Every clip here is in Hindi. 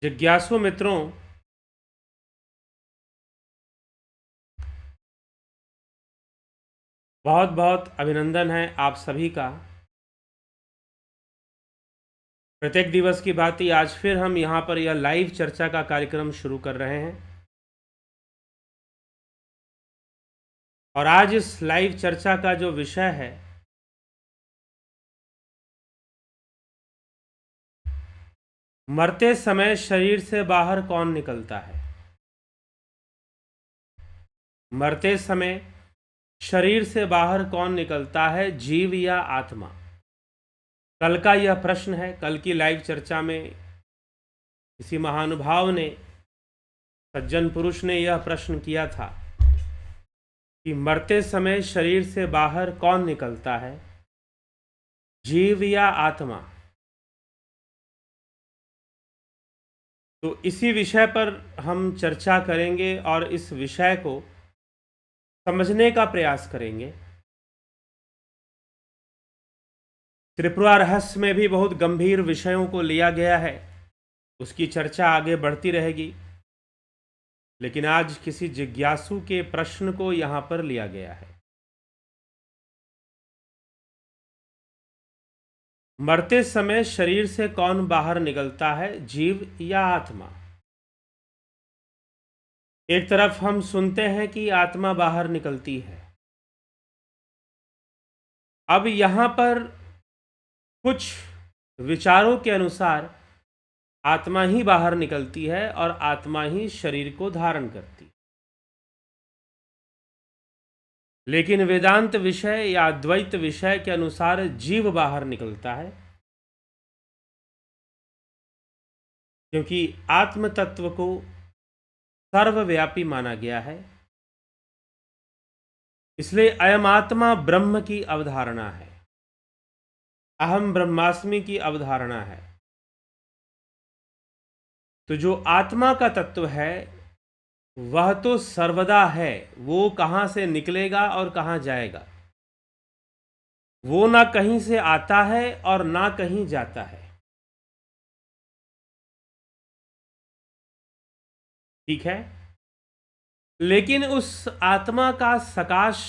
जिज्ञासु मित्रों, बहुत बहुत अभिनंदन है आप सभी का। प्रत्येक दिवस की भांति आज फिर हम यहाँ पर यह लाइव चर्चा का कार्यक्रम शुरू कर रहे हैं और आज इस लाइव चर्चा का जो विषय है मरते समय शरीर से बाहर कौन निकलता है। मरते समय शरीर से बाहर कौन निकलता है, जीव या आत्मा? कल का यह प्रश्न है। कल की लाइव चर्चा में किसी महानुभाव ने, सज्जन पुरुष ने यह प्रश्न किया था कि मरते समय शरीर से बाहर कौन निकलता है, जीव या आत्मा? तो इसी विषय पर हम चर्चा करेंगे और इस विषय को समझने का प्रयास करेंगे। त्रिपुरा रहस्य में भी बहुत गंभीर विषयों को लिया गया है, उसकी चर्चा आगे बढ़ती रहेगी, लेकिन आज किसी जिज्ञासु के प्रश्न को यहाँ पर लिया गया है। मरते समय शरीर से कौन बाहर निकलता है, जीव या आत्मा? एक तरफ हम सुनते हैं कि आत्मा बाहर निकलती है। अब यहाँ पर कुछ विचारों के अनुसार आत्मा ही बाहर निकलती है और आत्मा ही शरीर को धारण करती है, लेकिन वेदांत विषय या अद्वैत विषय के अनुसार जीव बाहर निकलता है, क्योंकि आत्म तत्व को सर्वव्यापी माना गया है। इसलिए अयम आत्मा ब्रह्म की अवधारणा है, अहम ब्रह्मास्मि की अवधारणा है। तो जो आत्मा का तत्व है वह तो सर्वदा है, वो कहाँ से निकलेगा और कहाँ जाएगा? वो ना कहीं से आता है और ना कहीं जाता है। ठीक है, लेकिन उस आत्मा का सकाश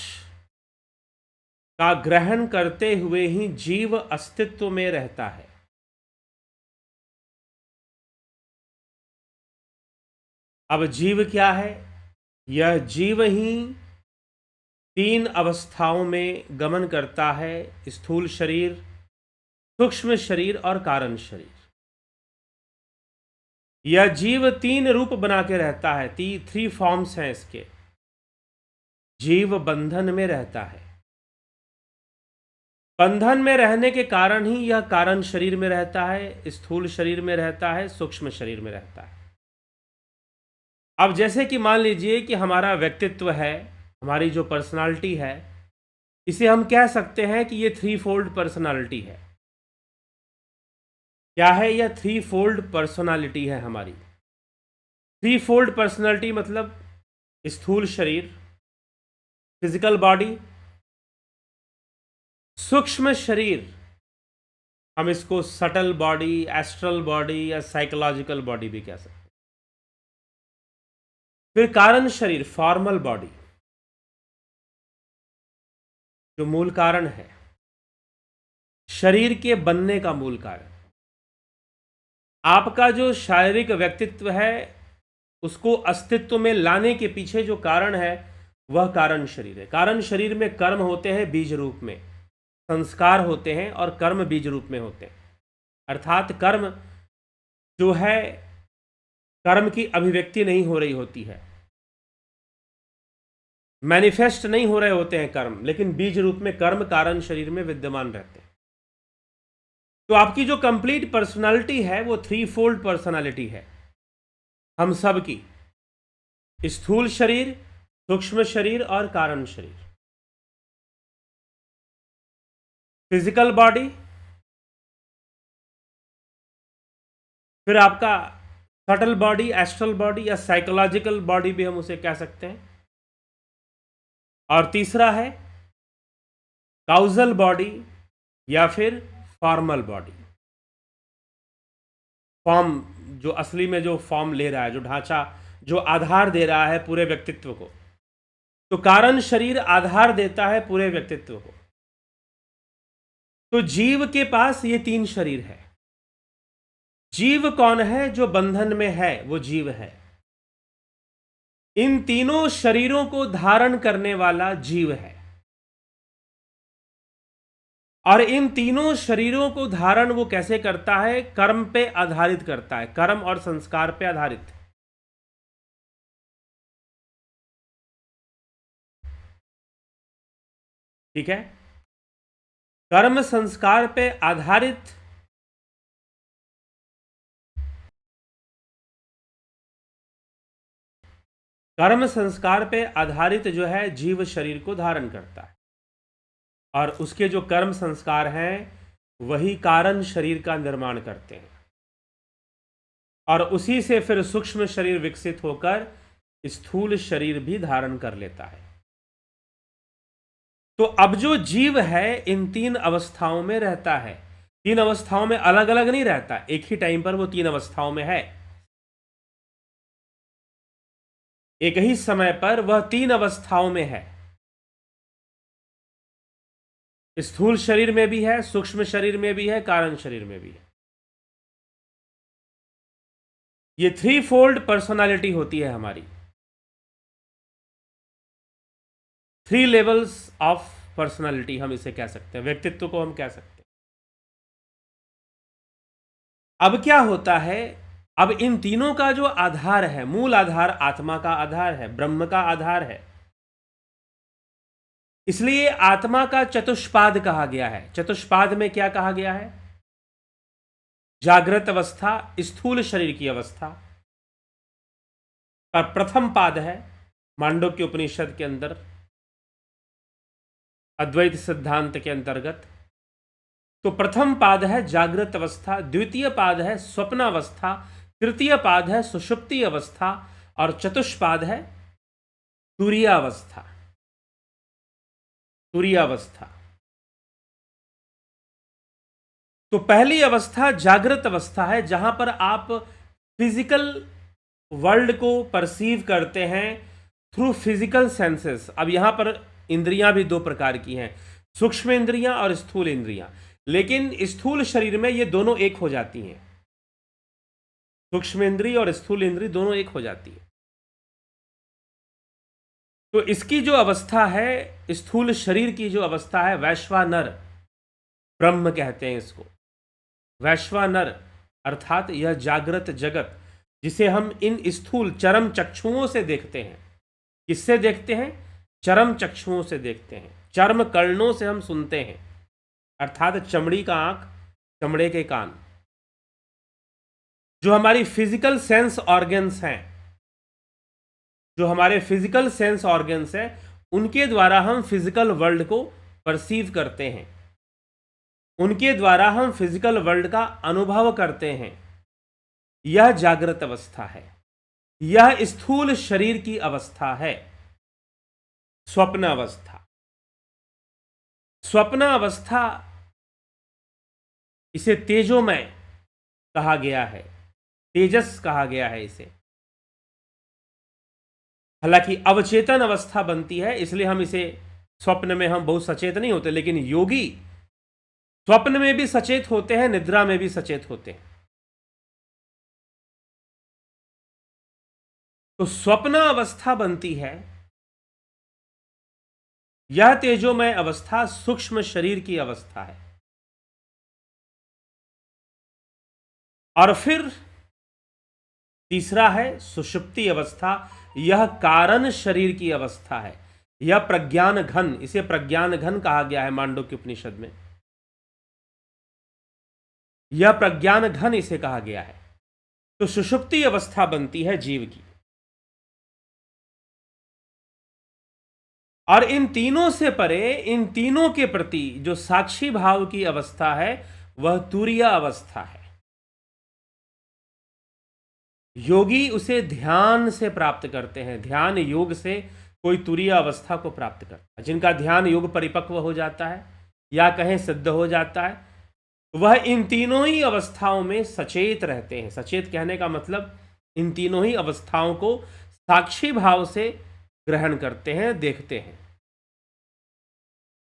का ग्रहण करते हुए ही जीव अस्तित्व में रहता है। अब जीव क्या है? यह जीव ही तीन अवस्थाओं में गमन करता है: स्थूल शरीर, सूक्ष्म शरीर और कारण शरीर। यह जीव तीन रूप बना के रहता है, थ्री फॉर्म्स हैं इसके। जीव बंधन में रहता है, बंधन में रहने के कारण ही यह कारण शरीर में रहता है, स्थूल शरीर में रहता है, सूक्ष्म शरीर में रहता है। अब जैसे कि मान लीजिए कि हमारा व्यक्तित्व है, हमारी जो पर्सनालिटी है, इसे हम कह सकते हैं कि ये थ्री फोल्ड पर्सनालिटी है। क्या है यह? थ्री फोल्ड पर्सनालिटी है हमारी। थ्री फोल्ड पर्सनालिटी मतलब स्थूल शरीर, फिजिकल बॉडी, सूक्ष्म शरीर, हम इसको सटल बॉडी, एस्ट्रल बॉडी या साइकोलॉजिकल बॉडी भी कह सकते हैं। फिर कारण शरीर, फॉर्मल बॉडी, जो मूल कारण है, शरीर के बनने का मूल कारण। आपका जो शारीरिक व्यक्तित्व है उसको अस्तित्व में लाने के पीछे जो कारण है वह कारण शरीर है। कारण शरीर में कर्म होते हैं बीज रूप में, संस्कार होते हैं और कर्म बीज रूप में होते हैं। अर्थात कर्म जो है, कर्म की अभिव्यक्ति नहीं हो रही होती है, मैनिफेस्ट नहीं हो रहे होते हैं कर्म, लेकिन बीज रूप में कर्म कारण शरीर में विद्यमान रहते हैं। तो आपकी जो कंप्लीट पर्सनालिटी है वो थ्री फोल्ड पर्सनालिटी है हम सब की: स्थूल शरीर, सूक्ष्म शरीर और कारण शरीर। फिजिकल बॉडी, फिर आपका सटल बॉडी, एस्ट्रल बॉडी या साइकोलॉजिकल बॉडी भी हम उसे कह सकते हैं, और तीसरा है काउजल बॉडी या फिर फॉर्मल बॉडी। फॉर्म जो असली में जो फॉर्म ले रहा है, जो ढांचा, जो आधार दे रहा है पूरे व्यक्तित्व को। तो कारण शरीर आधार देता है पूरे व्यक्तित्व को। तो जीव के पास ये 3 शरीर है। जीव कौन है? जो बंधन में है वो जीव है। इन तीनों शरीरों को धारण करने वाला जीव है, और इन तीनों शरीरों को धारण वो कैसे करता है? कर्म पे आधारित करता है, कर्म और संस्कार पे आधारित। ठीक है, कर्म संस्कार पे आधारित कर्म संस्कार पे आधारित जो है जीव शरीर को धारण करता है, और उसके जो कर्म संस्कार हैं वही कारण शरीर का निर्माण करते हैं, और उसी से फिर सूक्ष्म शरीर विकसित होकर स्थूल शरीर भी धारण कर लेता है। तो अब जो जीव है इन 3 अवस्थाओं में रहता है। 3 अवस्थाओं में अलग अलग नहीं रहता, एक ही टाइम पर वो 3 अवस्थाओं में है। एक ही समय पर वह 3 अवस्थाओं में है। स्थूल शरीर में भी है, सूक्ष्म शरीर में भी है, कारण शरीर में भी है। ये 3-fold पर्सनालिटी होती है हमारी। 3 लेवल्स ऑफ पर्सनालिटी हम इसे कह सकते हैं, व्यक्तित्व को हम कह सकते हैं। अब क्या होता है? अब इन तीनों का जो आधार है, मूल आधार आत्मा का आधार है, ब्रह्म का आधार है। इसलिए आत्मा का चतुष्पाद कहा गया है। चतुष्पाद में क्या कहा गया है? जागृत अवस्था, स्थूल शरीर की अवस्था पर प्रथम पाद है मांडुक्य उपनिषद के अंदर, अद्वैत सिद्धांत के अंतर्गत। तो प्रथम पाद है जागृत अवस्था, द्वितीय पाद है स्वप्नावस्था, तृतीय पाद है सुषुप्ति अवस्था, और चतुष्पाद है तुरीयावस्था। तुरीयावस्था। तो पहली अवस्था जागृत अवस्था है, जहां पर आप फिजिकल वर्ल्ड को परसीव करते हैं थ्रू फिजिकल सेंसेस। अब यहां पर इंद्रियां भी 2 प्रकार की हैं, सूक्ष्म इंद्रियां और स्थूल इंद्रियां। लेकिन स्थूल शरीर में ये दोनों एक हो जाती हैं, सूक्ष्म इंद्रिय और स्थूल इंद्रिय दोनों एक हो जाती है। तो इसकी जो अवस्था है, स्थूल शरीर की जो अवस्था है, वैश्वानर ब्रह्म कहते हैं इसको। वैश्वानर अर्थात यह जागृत जगत जिसे हम इन स्थूल चरम चक्षुओं से देखते हैं। किससे देखते हैं? चरम चक्षुओं से देखते हैं, चर्म कर्णों से हम सुनते हैं, अर्थात चमड़ी का आंख, चमड़े के कान। जो हमारी फिजिकल सेंस ऑर्गन्स हैं, जो हमारे फिजिकल सेंस ऑर्गन्स हैं, उनके द्वारा हम फिजिकल वर्ल्ड को परसीव करते हैं, उनके द्वारा हम फिजिकल वर्ल्ड का अनुभव करते हैं। यह जागृत अवस्था है। यह स्थूल शरीर की अवस्था है। स्वप्न अवस्था। स्वप्न अवस्था इसे तेजोमय कहा गया है, तेजस कहा गया है इसे। हालांकि अवचेतन अवस्था बनती है, इसलिए हम इसे स्वप्न में हम बहुत सचेत नहीं होते, लेकिन योगी स्वप्न में भी सचेत होते हैं, निद्रा में भी सचेत होते हैं। तो स्वप्न अवस्था बनती है। यह तेजोमय अवस्था सूक्ष्म शरीर की अवस्था है। और फिर तीसरा है सुषुप्ति अवस्था। यह कारण शरीर की अवस्था है। यह प्रज्ञान घन, इसे प्रज्ञान घन कहा गया है मांडुक्य उपनिषद में। यह प्रज्ञान घन इसे कहा गया है। तो सुषुप्ति अवस्था बनती है जीव की। और इन तीनों से परे, इन तीनों के प्रति जो साक्षी भाव की अवस्था है वह तुरीय अवस्था है। योगी उसे ध्यान से प्राप्त करते हैं। ध्यान योग से कोई तुरीय अवस्था को प्राप्त करता है। जिनका ध्यान योग परिपक्व हो जाता है या कहें सिद्ध हो जाता है, वह इन तीनों ही अवस्थाओं में सचेत रहते हैं। सचेत कहने का मतलब इन तीनों ही अवस्थाओं को साक्षी भाव से ग्रहण करते हैं, देखते हैं,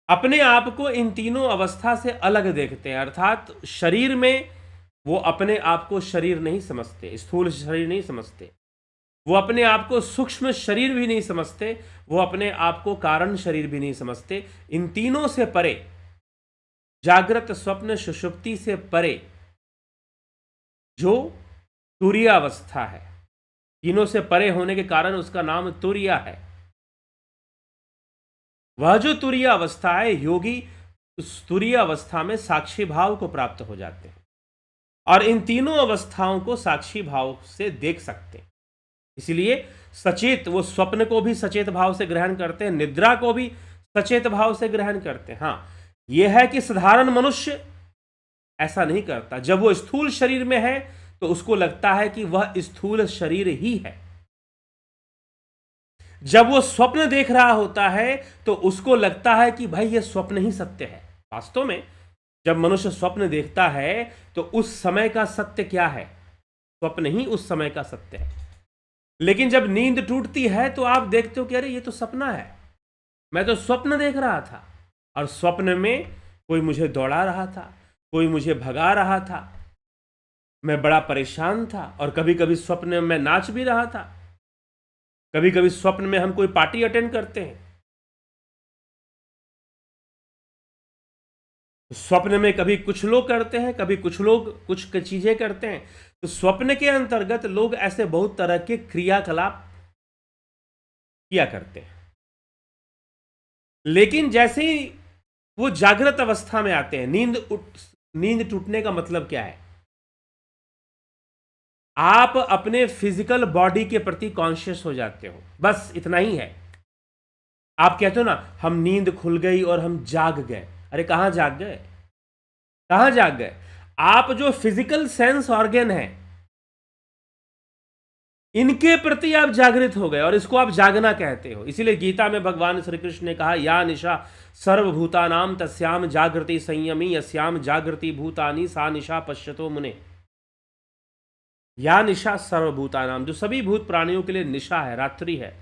अपने आप को इन तीनों अवस्था से अलग देखते हैं। अर्थात शरीर में वो अपने आप को शरीर नहीं समझते, स्थूल शरीर नहीं समझते, वो अपने आप को सूक्ष्म शरीर भी नहीं समझते, वो अपने आप को कारण शरीर भी नहीं समझते। इन तीनों से परे, जागृत स्वप्न सुषुप्ति से परे जो तुरीय अवस्था है, तीनों से परे होने के कारण उसका नाम तुरीय है। वह जो तुरीय अवस्था है, योगी उस तुरीय अवस्था में साक्षी भाव को प्राप्त हो जाते हैं और इन तीनों अवस्थाओं को साक्षी भाव से देख सकते हैं। इसलिए सचेत, वो स्वप्न को भी सचेत भाव से ग्रहण करते हैं, निद्रा को भी सचेत भाव से ग्रहण करते हैं। हाँ, यह है कि साधारण मनुष्य ऐसा नहीं करता। जब वो स्थूल शरीर में है तो उसको लगता है कि वह स्थूल शरीर ही है। जब वो स्वप्न देख रहा होता है तो उसको लगता है कि भाई ये स्वप्न ही सत्य है। वास्तव में जब मनुष्य स्वप्न देखता है तो उस समय का सत्य क्या है? स्वप्न ही उस समय का सत्य है। लेकिन जब नींद टूटती है तो आप देखते हो कि अरे ये तो सपना है, मैं तो स्वप्न देख रहा था और स्वप्न में कोई मुझे दौड़ा रहा था, कोई मुझे भगा रहा था, मैं बड़ा परेशान था। और कभी कभी स्वप्न में मैं नाच भी रहा था, कभी कभी स्वप्न में हम कोई पार्टी अटेंड करते हैं, स्वप्न में कभी कुछ लोग करते हैं, कभी कुछ लोग कुछ चीजें करते हैं। तो स्वप्न के अंतर्गत लोग ऐसे बहुत तरह के क्रियाकलाप किया करते हैं। लेकिन जैसे ही वो जागृत अवस्था में आते हैं, नींद टूटने का मतलब क्या है? आप अपने फिजिकल बॉडी के प्रति कॉन्शियस हो जाते हो, बस इतना ही है। आप कहते हो ना, हम नींद खुल गई और हम जाग गए। अरे कहां जाग गए? कहां जाग गए? आप जो फिजिकल सेंस ऑर्गन है, इनके प्रति आप जागृत हो गए और इसको आप जागना कहते हो। इसीलिए गीता में भगवान श्री कृष्ण ने कहा, या निशा सर्वभूतानाम तस्याम जागृति संयमी यस्याम जागृति भूतानि सा निशा पश्यतो मुने। या निशा सर्वभूतानाम, जो सभी भूत प्राणियों के लिए निशा है, रात्रि है।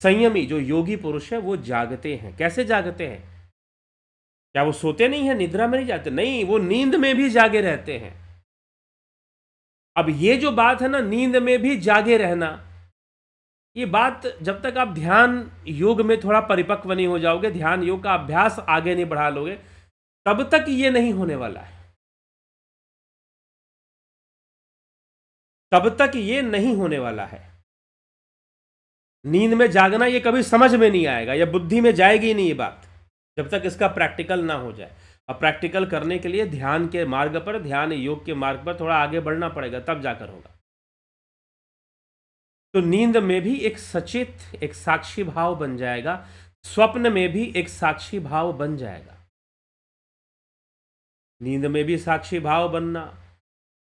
संयमी, जो योगी पुरुष है वो जागते हैं। कैसे जागते हैं? क्या वो सोते नहीं है, निद्रा में नहीं जाते? नहीं, वो नींद में भी जागे रहते हैं। अब ये जो बात है ना, नींद में भी जागे रहना, ये बात जब तक आप ध्यान योग में थोड़ा परिपक्व नहीं हो जाओगे, ध्यान योग का अभ्यास आगे नहीं बढ़ा लोगे, तब तक ये नहीं होने वाला है। तब तक ये नहीं होने वाला है। नींद में जागना ये कभी समझ में नहीं आएगा, या बुद्धि में जाएगी नहीं ये बात, जब तक इसका प्रैक्टिकल ना हो जाए। अब प्रैक्टिकल करने के लिए ध्यान के मार्ग पर, ध्यान योग के मार्ग पर थोड़ा आगे बढ़ना पड़ेगा, तब जाकर होगा। तो नींद में भी एक सचेत, एक साक्षी भाव बन जाएगा, स्वप्न में भी एक साक्षी भाव बन जाएगा। नींद में भी साक्षी भाव बनना,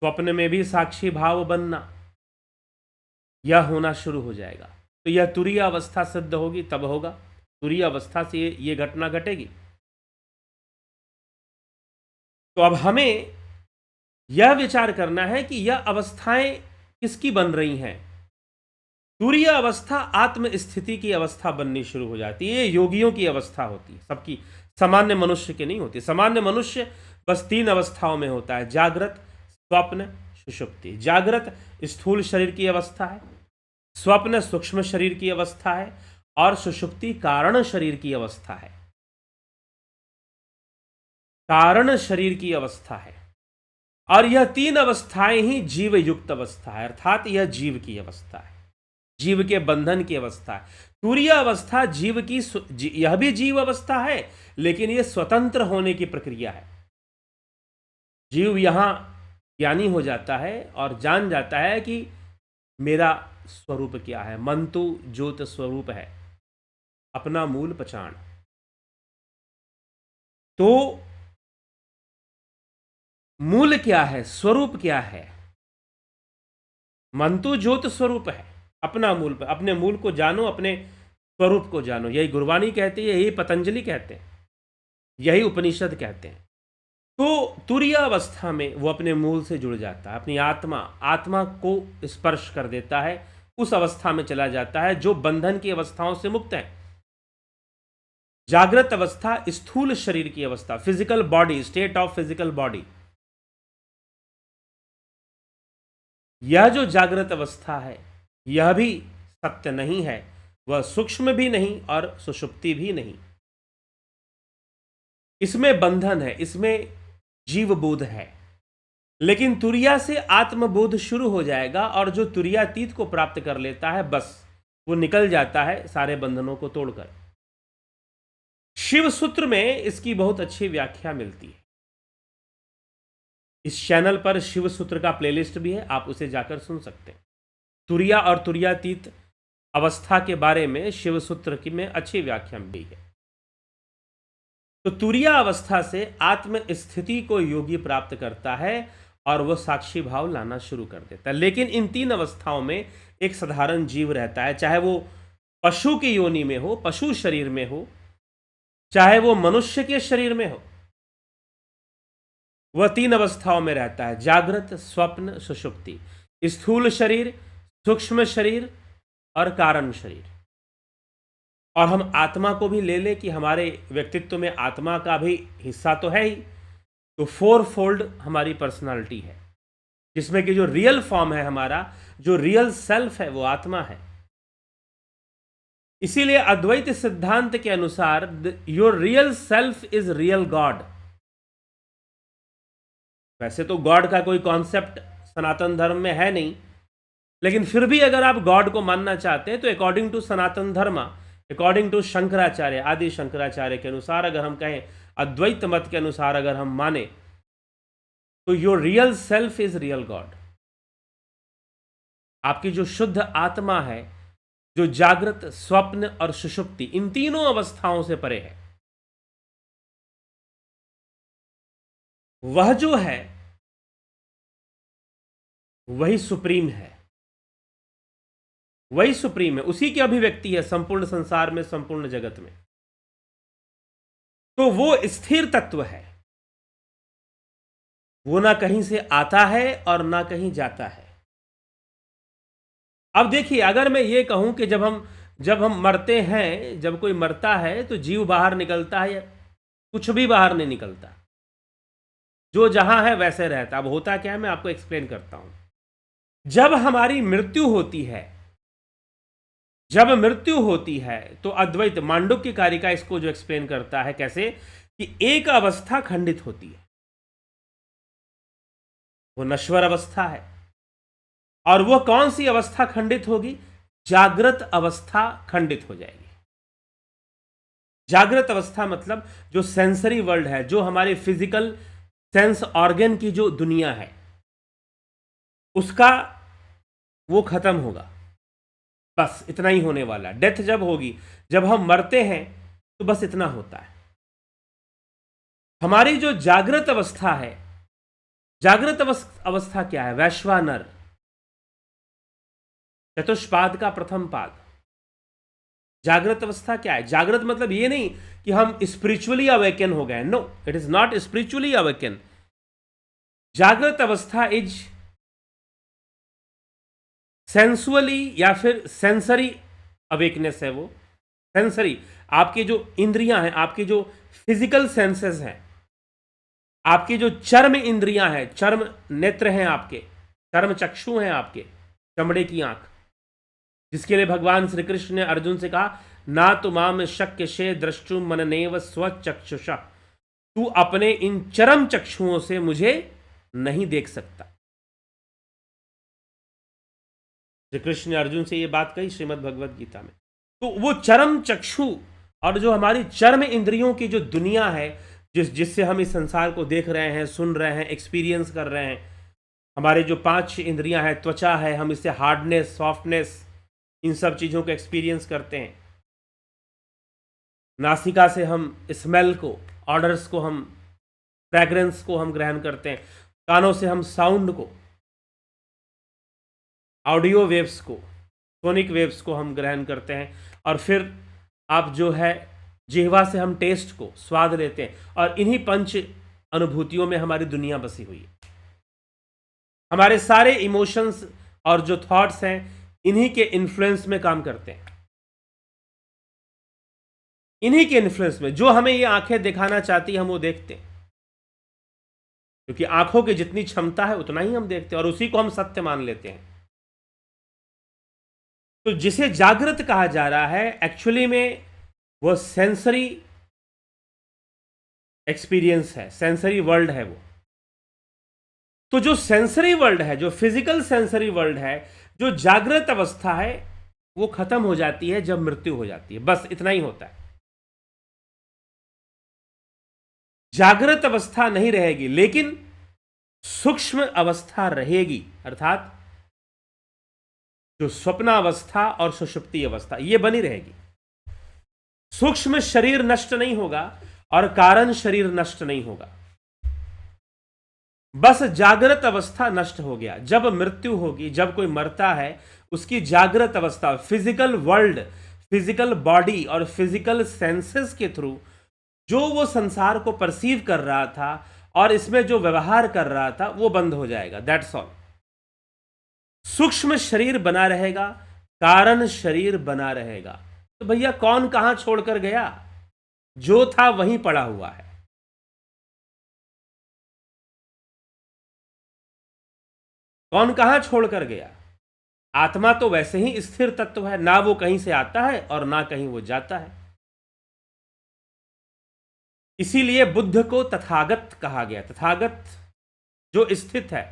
स्वप्न में भी साक्षी भाव बनना, यह होना शुरू हो जाएगा। तो यह तुरीय अवस्था सिद्ध होगी, तब होगा। तुरीय अवस्था से ये घटना घटेगी। तो अब हमें यह विचार करना है कि यह अवस्थाएं किसकी बन रही हैं। तुरीय अवस्था आत्म स्थिति की अवस्था बननी शुरू हो जाती है। ये योगियों की अवस्था होती है, सबकी, सामान्य मनुष्य की नहीं होती। सामान्य मनुष्य बस 3 अवस्थाओं में होता है, जागृत, स्वप्न, सुषुप्ति। जागृत स्थूल शरीर की अवस्था है, स्वप्न सूक्ष्म शरीर की अवस्था है और सुषुप्ति कारण शरीर की अवस्था है। कारण शरीर की अवस्था है। और यह 3 अवस्थाएं ही जीव युक्त अवस्था है, अर्थात यह जीव की अवस्था है, जीव के बंधन की अवस्था है। तुरीय अवस्था जीव की, यह भी जीव अवस्था है, लेकिन यह स्वतंत्र होने की प्रक्रिया है। जीव यहां ज्ञानी हो जाता है और जान जाता है कि मेरा स्वरूप क्या है। मन तो ज्योत स्वरूप है, अपना मूल पहचान। तो मूल क्या है, स्वरूप क्या है? मन तो ज्योत स्वरूप है, अपना मूल, अपने मूल को जानो, अपने स्वरूप को जानो। यही गुरबानी कहती है, यही पतंजलि कहते हैं, यही उपनिषद कहते हैं। तो तुरीय अवस्था में वो अपने मूल से जुड़ जाता है, अपनी आत्मा को स्पर्श कर देता है, उस अवस्था में चला जाता है जो बंधन की अवस्थाओं से मुक्त है। जागृत अवस्था स्थूल शरीर की अवस्था, physical body, state of physical body. यह जो जागृत अवस्था है यह भी सत्य नहीं है, वह सूक्ष्म भी नहीं और सुषुप्ति भी नहीं। इसमें बंधन है, इसमें जीव बोध है। लेकिन तुरिया से आत्मबोध शुरू हो जाएगा और जो तुरियातीत को प्राप्त कर लेता है बस वो निकल जाता है सारे बंधनों को तोड़कर। शिव सूत्र में इसकी बहुत अच्छी व्याख्या मिलती है। इस चैनल पर शिव सूत्र का प्लेलिस्ट भी है, आप उसे जाकर सुन सकते हैं। तुरिया और तुरियातीत अवस्था के बारे में शिव सूत्र की में अच्छी व्याख्या मिली है। तो तुरिया अवस्था से आत्म स्थिति को योगी प्राप्त करता है और वह साक्षी भाव लाना शुरू कर देता है। लेकिन इन तीन अवस्थाओं में एक साधारण जीव रहता है, चाहे वो पशु की योनि में हो, पशु शरीर में हो, चाहे वो मनुष्य के शरीर में हो, वह तीन अवस्थाओं में रहता है, जागृत, स्वप्न, सुषुप्ति। स्थूल शरीर, सूक्ष्म शरीर और कारण शरीर। और हम आत्मा को भी ले लें कि हमारे व्यक्तित्व में आत्मा का भी हिस्सा तो है ही, तो 4 फोल्ड हमारी पर्सनालिटी है, जिसमें कि जो रियल फॉर्म है हमारा, जो रियल सेल्फ है, वो आत्मा है। इसीलिए अद्वैत सिद्धांत के अनुसार your real self is real God. वैसे तो गॉड का कोई कॉन्सेप्ट सनातन धर्म में है नहीं, लेकिन फिर भी अगर आप गॉड को मानना चाहते हैं तो अकॉर्डिंग टू सनातन धर्म, अकॉर्डिंग टू शंकराचार्य, आदि शंकराचार्य के अनुसार अगर हम कहें, अद्वैत मत के अनुसार अगर हम माने, तो your real self is real God. आपकी जो शुद्ध आत्मा है, जो जागृत, स्वप्न और सुषुप्ति, इन तीनों अवस्थाओं से परे है, वह जो है वही सुप्रीम है, वही सुप्रीम है, उसी की अभिव्यक्ति है संपूर्ण संसार में, संपूर्ण जगत में। तो वो स्थिर तत्व है, वो ना कहीं से आता है और ना कहीं जाता है। अब देखिए, अगर मैं ये कहूं कि जब हम मरते हैं, जब कोई मरता है तो जीव बाहर निकलता है, या कुछ भी बाहर नहीं निकलता, जो जहां है वैसे रहता। अब होता क्या है, मैं आपको एक्सप्लेन करता हूं। जब हमारी मृत्यु होती है, जब मृत्यु होती है तो अद्वैत मांडुक्य कारिका इसको जो एक्सप्लेन करता है कैसे, कि एक अवस्था खंडित होती है, वो नश्वर अवस्था है। और वो कौन सी अवस्था खंडित होगी? जागृत अवस्था खंडित हो जाएगी। जागृत अवस्था मतलब जो सेंसरी वर्ल्ड है, जो हमारे फिजिकल सेंस ऑर्गन की जो दुनिया है, उसका वो खत्म होगा, बस इतना ही होने वाला। डेथ जब होगी, जब हम मरते हैं, तो बस इतना होता है। हमारी जो जागृत अवस्था है, जागृत अवस्था क्या है? वैश्वानर, चतुष्पाद का प्रथम पाद। जागृत अवस्था क्या है? जागृत मतलब ये नहीं कि हम स्पिरिचुअली अवेकन हो गए, no, it is not spiritually awaken. जागृत अवस्था इज सेंसुअली या फिर सेंसरी अवेकनेस है। वो सेंसरी, आपकी जो इंद्रियां हैं, आपकी जो फिजिकल सेंसेस हैं, आपकी जो चर्म इंद्रियां हैं, चर्म नेत्र हैं आपके, चर्म चक्षु हैं आपके, चमड़े की आंख, जिसके लिए भगवान श्री कृष्ण ने अर्जुन से कहा, ना तो माम शक्य शे द्रष्टुम मननेव स्वचक्षुषा, तू अपने इन चरम चक्षुओं से मुझे नहीं देख सकता। श्री कृष्ण ने अर्जुन से यह बात कही श्रीमद् भगवद गीता में। तो वो चरम चक्षु और जो हमारी चर्म इंद्रियों की जो दुनिया है, जिससे हम इस संसार को देख रहे हैं, सुन रहे हैं, एक्सपीरियंस कर रहे हैं, हमारे जो 5 इंद्रियां हैं, त्वचा है, हम इससे हार्डनेस, सॉफ्टनेस, इन सब चीज़ों को एक्सपीरियंस करते हैं। नासिका से हम स्मेल को, ऑर्डर्स को, हम फ्रैग्रेंस को हम ग्रहण करते हैं। कानों से हम साउंड को, ऑडियो वेव्स को, सोनिक वेव्स को हम ग्रहण करते हैं। और फिर आप जो है जिह्वा से हम टेस्ट को, स्वाद लेते हैं। और इन्हीं 5 अनुभूतियों में हमारी दुनिया बसी हुई है। हमारे सारे इमोशंस और जो थॉट्स हैं इन्हीं के इन्फ्लुएंस में काम करते हैं। इन्हीं के इन्फ्लुएंस में जो हमें ये आंखें दिखाना चाहती है हम वो देखते हैं, क्योंकि आंखों की जितनी क्षमता है उतना ही हम देखते हैं और उसी को हम सत्य मान लेते हैं। तो जिसे जागृत कहा जा रहा है एक्चुअली में वो सेंसरी एक्सपीरियंस है, सेंसरी वर्ल्ड है वो। तो जो सेंसरी वर्ल्ड है, जो फिजिकल सेंसरी वर्ल्ड है, जो जागृत अवस्था है, वो खत्म हो जाती है जब मृत्यु हो जाती है। बस इतना ही होता है। जागृत अवस्था नहीं रहेगी लेकिन सूक्ष्म अवस्था रहेगी, अर्थात जो स्वप्नावस्था और सुषुप्ति अवस्था ये बनी रहेगी। सूक्ष्म शरीर नष्ट नहीं होगा और कारण शरीर नष्ट नहीं होगा, बस जागृत अवस्था नष्ट हो गया। जब मृत्यु होगी, जब कोई मरता है, उसकी जागृत अवस्था, फिजिकल वर्ल्ड, फिजिकल बॉडी और फिजिकल सेंसेस के थ्रू जो वो संसार को परसीव कर रहा था और इसमें जो व्यवहार कर रहा था वो बंद हो जाएगा। That's all. सूक्ष्म शरीर बना रहेगा, कारण शरीर बना रहेगा। तो भैया कौन कहां छोड़कर गया? जो था वहीं पड़ा हुआ है। कौन कहां छोड़कर गया? आत्मा तो वैसे ही स्थिर तत्व है, ना वो कहीं से आता है और ना कहीं वो जाता है। इसीलिए बुद्ध को तथागत कहा गया। तथागत जो स्थित है,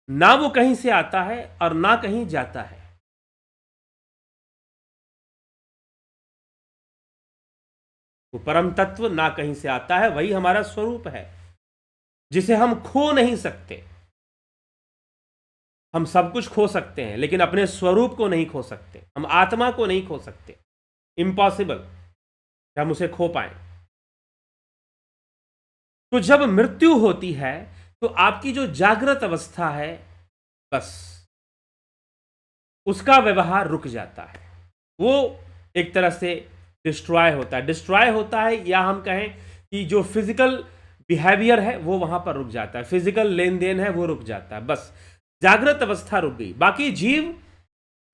ना वो कहीं से आता है और ना कहीं जाता है। वो परम तत्व ना कहीं से आता है, वही हमारा स्वरूप है जिसे हम खो नहीं सकते। हम सब कुछ खो सकते हैं लेकिन अपने स्वरूप को नहीं खो सकते। हम आत्मा को नहीं खो सकते। इम्पॉसिबल कि हम उसे खो पाए। तो जब मृत्यु होती है तो आपकी जो जागृत अवस्था है, बस उसका व्यवहार रुक जाता है। वो एक तरह से डिस्ट्रॉय होता है। डिस्ट्रॉय होता है या हम कहें कि जो फिजिकल बिहेवियर है वो वहां पर रुक जाता है, फिजिकल लेन देन है वो रुक जाता है। बस जागृत अवस्था रुक गई। बाकी जीव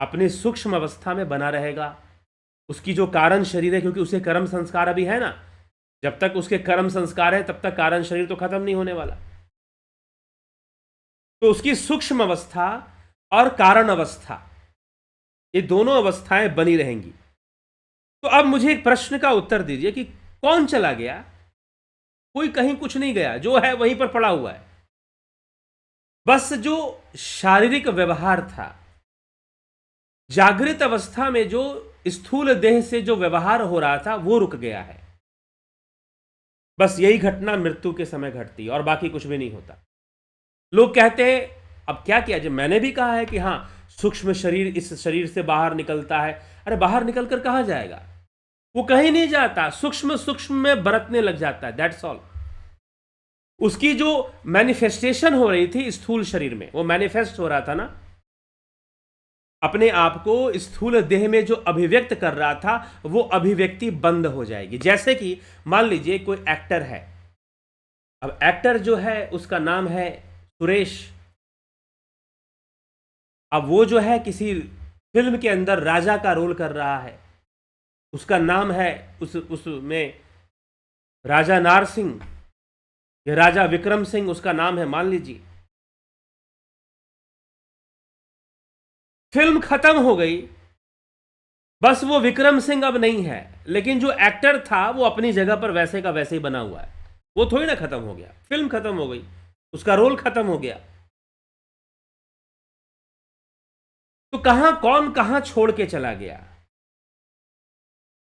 अपनी सूक्ष्म अवस्था में बना रहेगा। उसकी जो कारण शरीर है, क्योंकि उसे कर्म संस्कार अभी है ना, जब तक उसके कर्म संस्कार है तब तक कारण शरीर तो खत्म नहीं होने वाला। तो उसकी सूक्ष्म अवस्था और कारण अवस्था, ये दोनों अवस्थाएं बनी रहेंगी। तो अब मुझे एक प्रश्न का उत्तर दीजिए कि कौन चला गया? कोई कहीं कुछ नहीं गया, जो है वहीं पर पड़ा हुआ है। बस जो शारीरिक व्यवहार था, जागृत अवस्था में जो स्थूल देह से जो व्यवहार हो रहा था वो रुक गया है। बस यही घटना मृत्यु के समय घटती है और बाकी कुछ भी नहीं होता। लोग कहते हैं अब क्या किया जाए? मैंने भी कहा है कि हाँ, सूक्ष्म शरीर इस शरीर से बाहर निकलता है। अरे बाहर निकलकर कहां जाएगा? वो कहीं नहीं जाता, सूक्ष्म सूक्ष्म में बरतने लग जाता है। That's all. उसकी जो मैनिफेस्टेशन हो रही थी स्थूल शरीर में, वो मैनिफेस्ट हो रहा था ना, अपने आप को स्थूल देह में जो अभिव्यक्त कर रहा था वो अभिव्यक्ति बंद हो जाएगी। जैसे कि मान लीजिए कोई एक्टर है। अब एक्टर जो है उसका नाम है सुरेश। अब वो जो है किसी फिल्म के अंदर राजा का रोल कर रहा है, उसका नाम है उसमें राजा नार सिंह या राजा विक्रम सिंह उसका नाम है, मान लीजिए। फिल्म खत्म हो गई, बस वो विक्रम सिंह अब नहीं है, लेकिन जो एक्टर था वो अपनी जगह पर वैसे का वैसे ही बना हुआ है। वो थोड़ी ना खत्म हो गया। फिल्म खत्म हो गई, उसका रोल खत्म हो गया। तो कौन कहां छोड़ के चला गया?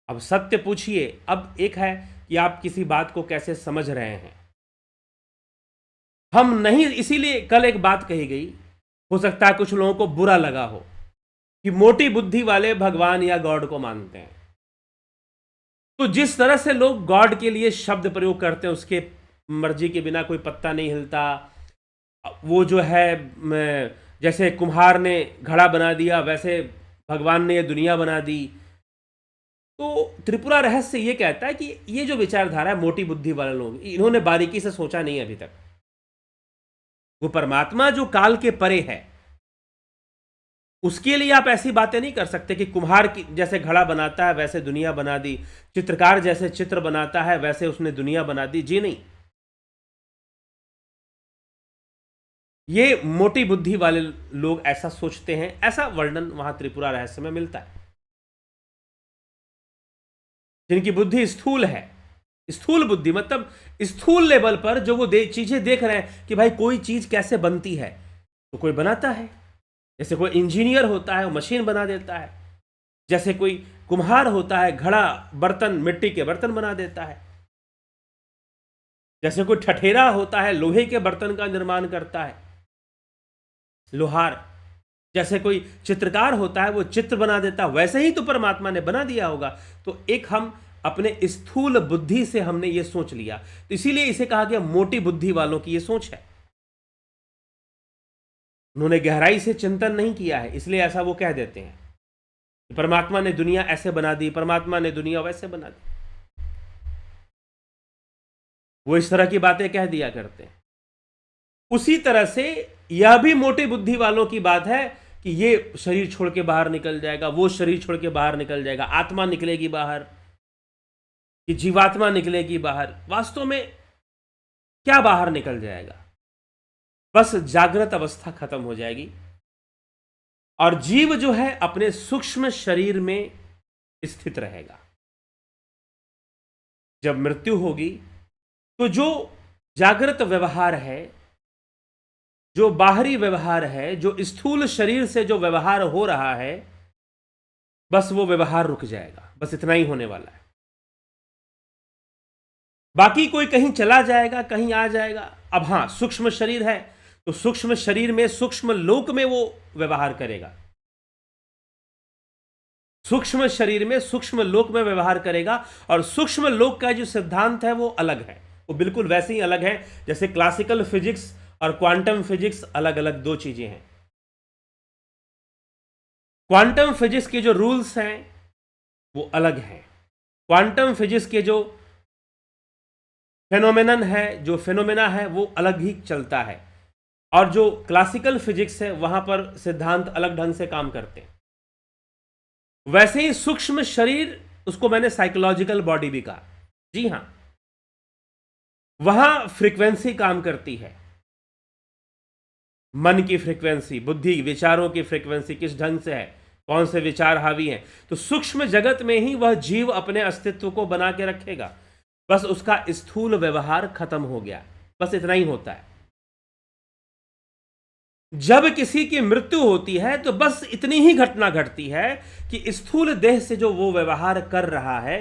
अब सत्य पूछिए। अब एक है कि आप किसी बात को कैसे समझ रहे हैं। हम नहीं, इसीलिए कल एक बात कही गई, हो सकता है कुछ लोगों को बुरा लगा हो कि मोटी बुद्धि वाले भगवान या गॉड को मानते हैं। तो जिस तरह से लोग गॉड के लिए शब्द प्रयोग करते हैं, उसके मर्जी के बिना कोई पत्ता नहीं हिलता, वो जो है जैसे कुम्हार ने घड़ा बना दिया वैसे भगवान ने ये दुनिया बना दी। तो त्रिपुरा रहस्य ये कहता है कि ये जो विचारधारा है मोटी बुद्धि वाले लोग, इन्होंने बारीकी से सोचा नहीं अभी तक। वो परमात्मा जो काल के परे है, उसके लिए आप ऐसी बातें नहीं कर सकते कि कुम्हार की जैसे घड़ा बनाता है वैसे दुनिया बना दी, चित्रकार जैसे चित्र बनाता है वैसे उसने दुनिया बना दी। जी नहीं, ये मोटी बुद्धि वाले लोग ऐसा सोचते हैं, ऐसा वर्णन वहां त्रिपुरा रहस्य में मिलता है। जिनकी बुद्धि स्थूल है, स्थूल बुद्धि मतलब स्थूल लेवल पर जो वो चीजें देख रहे हैं कि भाई कोई चीज कैसे बनती है, तो कोई बनाता है। जैसे कोई इंजीनियर होता है वो मशीन बना देता है, जैसे कोई कुम्हार होता है घड़ा बर्तन मिट्टी के बर्तन बना देता है, जैसे कोई ठठेरा होता है लोहे के बर्तन का निर्माण करता है, लोहार। जैसे कोई चित्रकार होता है वो चित्र बना देता है, वैसे ही तो परमात्मा ने बना दिया होगा। तो एक हम अपने स्थूल बुद्धि से हमने ये सोच लिया, तो इसीलिए इसे कहा गया मोटी बुद्धि वालों की ये सोच है। उन्होंने गहराई से चिंतन नहीं किया है, इसलिए ऐसा वो कह देते हैं कि परमात्मा ने दुनिया ऐसे बना दी, परमात्मा ने दुनिया वैसे बना दी। वो इस तरह की बातें कह दिया करते हैं। उसी तरह से यह भी मोटी बुद्धि वालों की बात है कि ये शरीर छोड़ के बाहर निकल जाएगा, वो शरीर छोड़ के बाहर निकल जाएगा, आत्मा निकलेगी बाहर, कि जीवात्मा निकलेगी बाहर। वास्तव में क्या बाहर निकल जाएगा? बस जागृत अवस्था खत्म हो जाएगी और जीव जो है अपने सूक्ष्म शरीर में स्थित रहेगा। जब मृत्यु होगी तो जो जागृत व्यवहार है, जो बाहरी व्यवहार है, जो स्थूल शरीर से जो व्यवहार हो रहा है, बस वो व्यवहार रुक जाएगा। बस इतना ही होने वाला है। बाकी कोई कहीं चला जाएगा, कहीं आ जाएगा। अब हां, सूक्ष्म शरीर है तो सूक्ष्म शरीर में सूक्ष्म लोक में वो व्यवहार करेगा, सूक्ष्म शरीर में सूक्ष्म लोक में व्यवहार करेगा। और सूक्ष्म लोक का जो सिद्धांत है वो अलग है, वो बिल्कुल वैसे ही अलग है जैसे क्लासिकल फिजिक्स और क्वांटम फिजिक्स अलग अलग दो चीजें हैं। क्वांटम फिजिक्स के जो रूल्स हैं वो अलग हैं। क्वांटम फिजिक्स के जो फेनोमेनन है, जो फेनोमेना है, वो अलग ही चलता है। और जो क्लासिकल फिजिक्स है वहां पर सिद्धांत अलग ढंग से काम करते हैं। वैसे ही सूक्ष्म शरीर, उसको मैंने साइकोलॉजिकल बॉडी भी कहा। जी हां, वहां फ्रीक्वेंसी काम करती है, मन की फ्रीक्वेंसी, बुद्धि विचारों की फ्रीक्वेंसी किस ढंग से है, कौन से विचार हावी हैं। तो सूक्ष्म जगत में ही वह जीव अपने अस्तित्व को बना के रखेगा। बस उसका स्थूल व्यवहार खत्म हो गया, बस इतना ही होता है। जब किसी की मृत्यु होती है तो बस इतनी ही घटना घटती है कि स्थूल देह से जो वो व्यवहार कर रहा है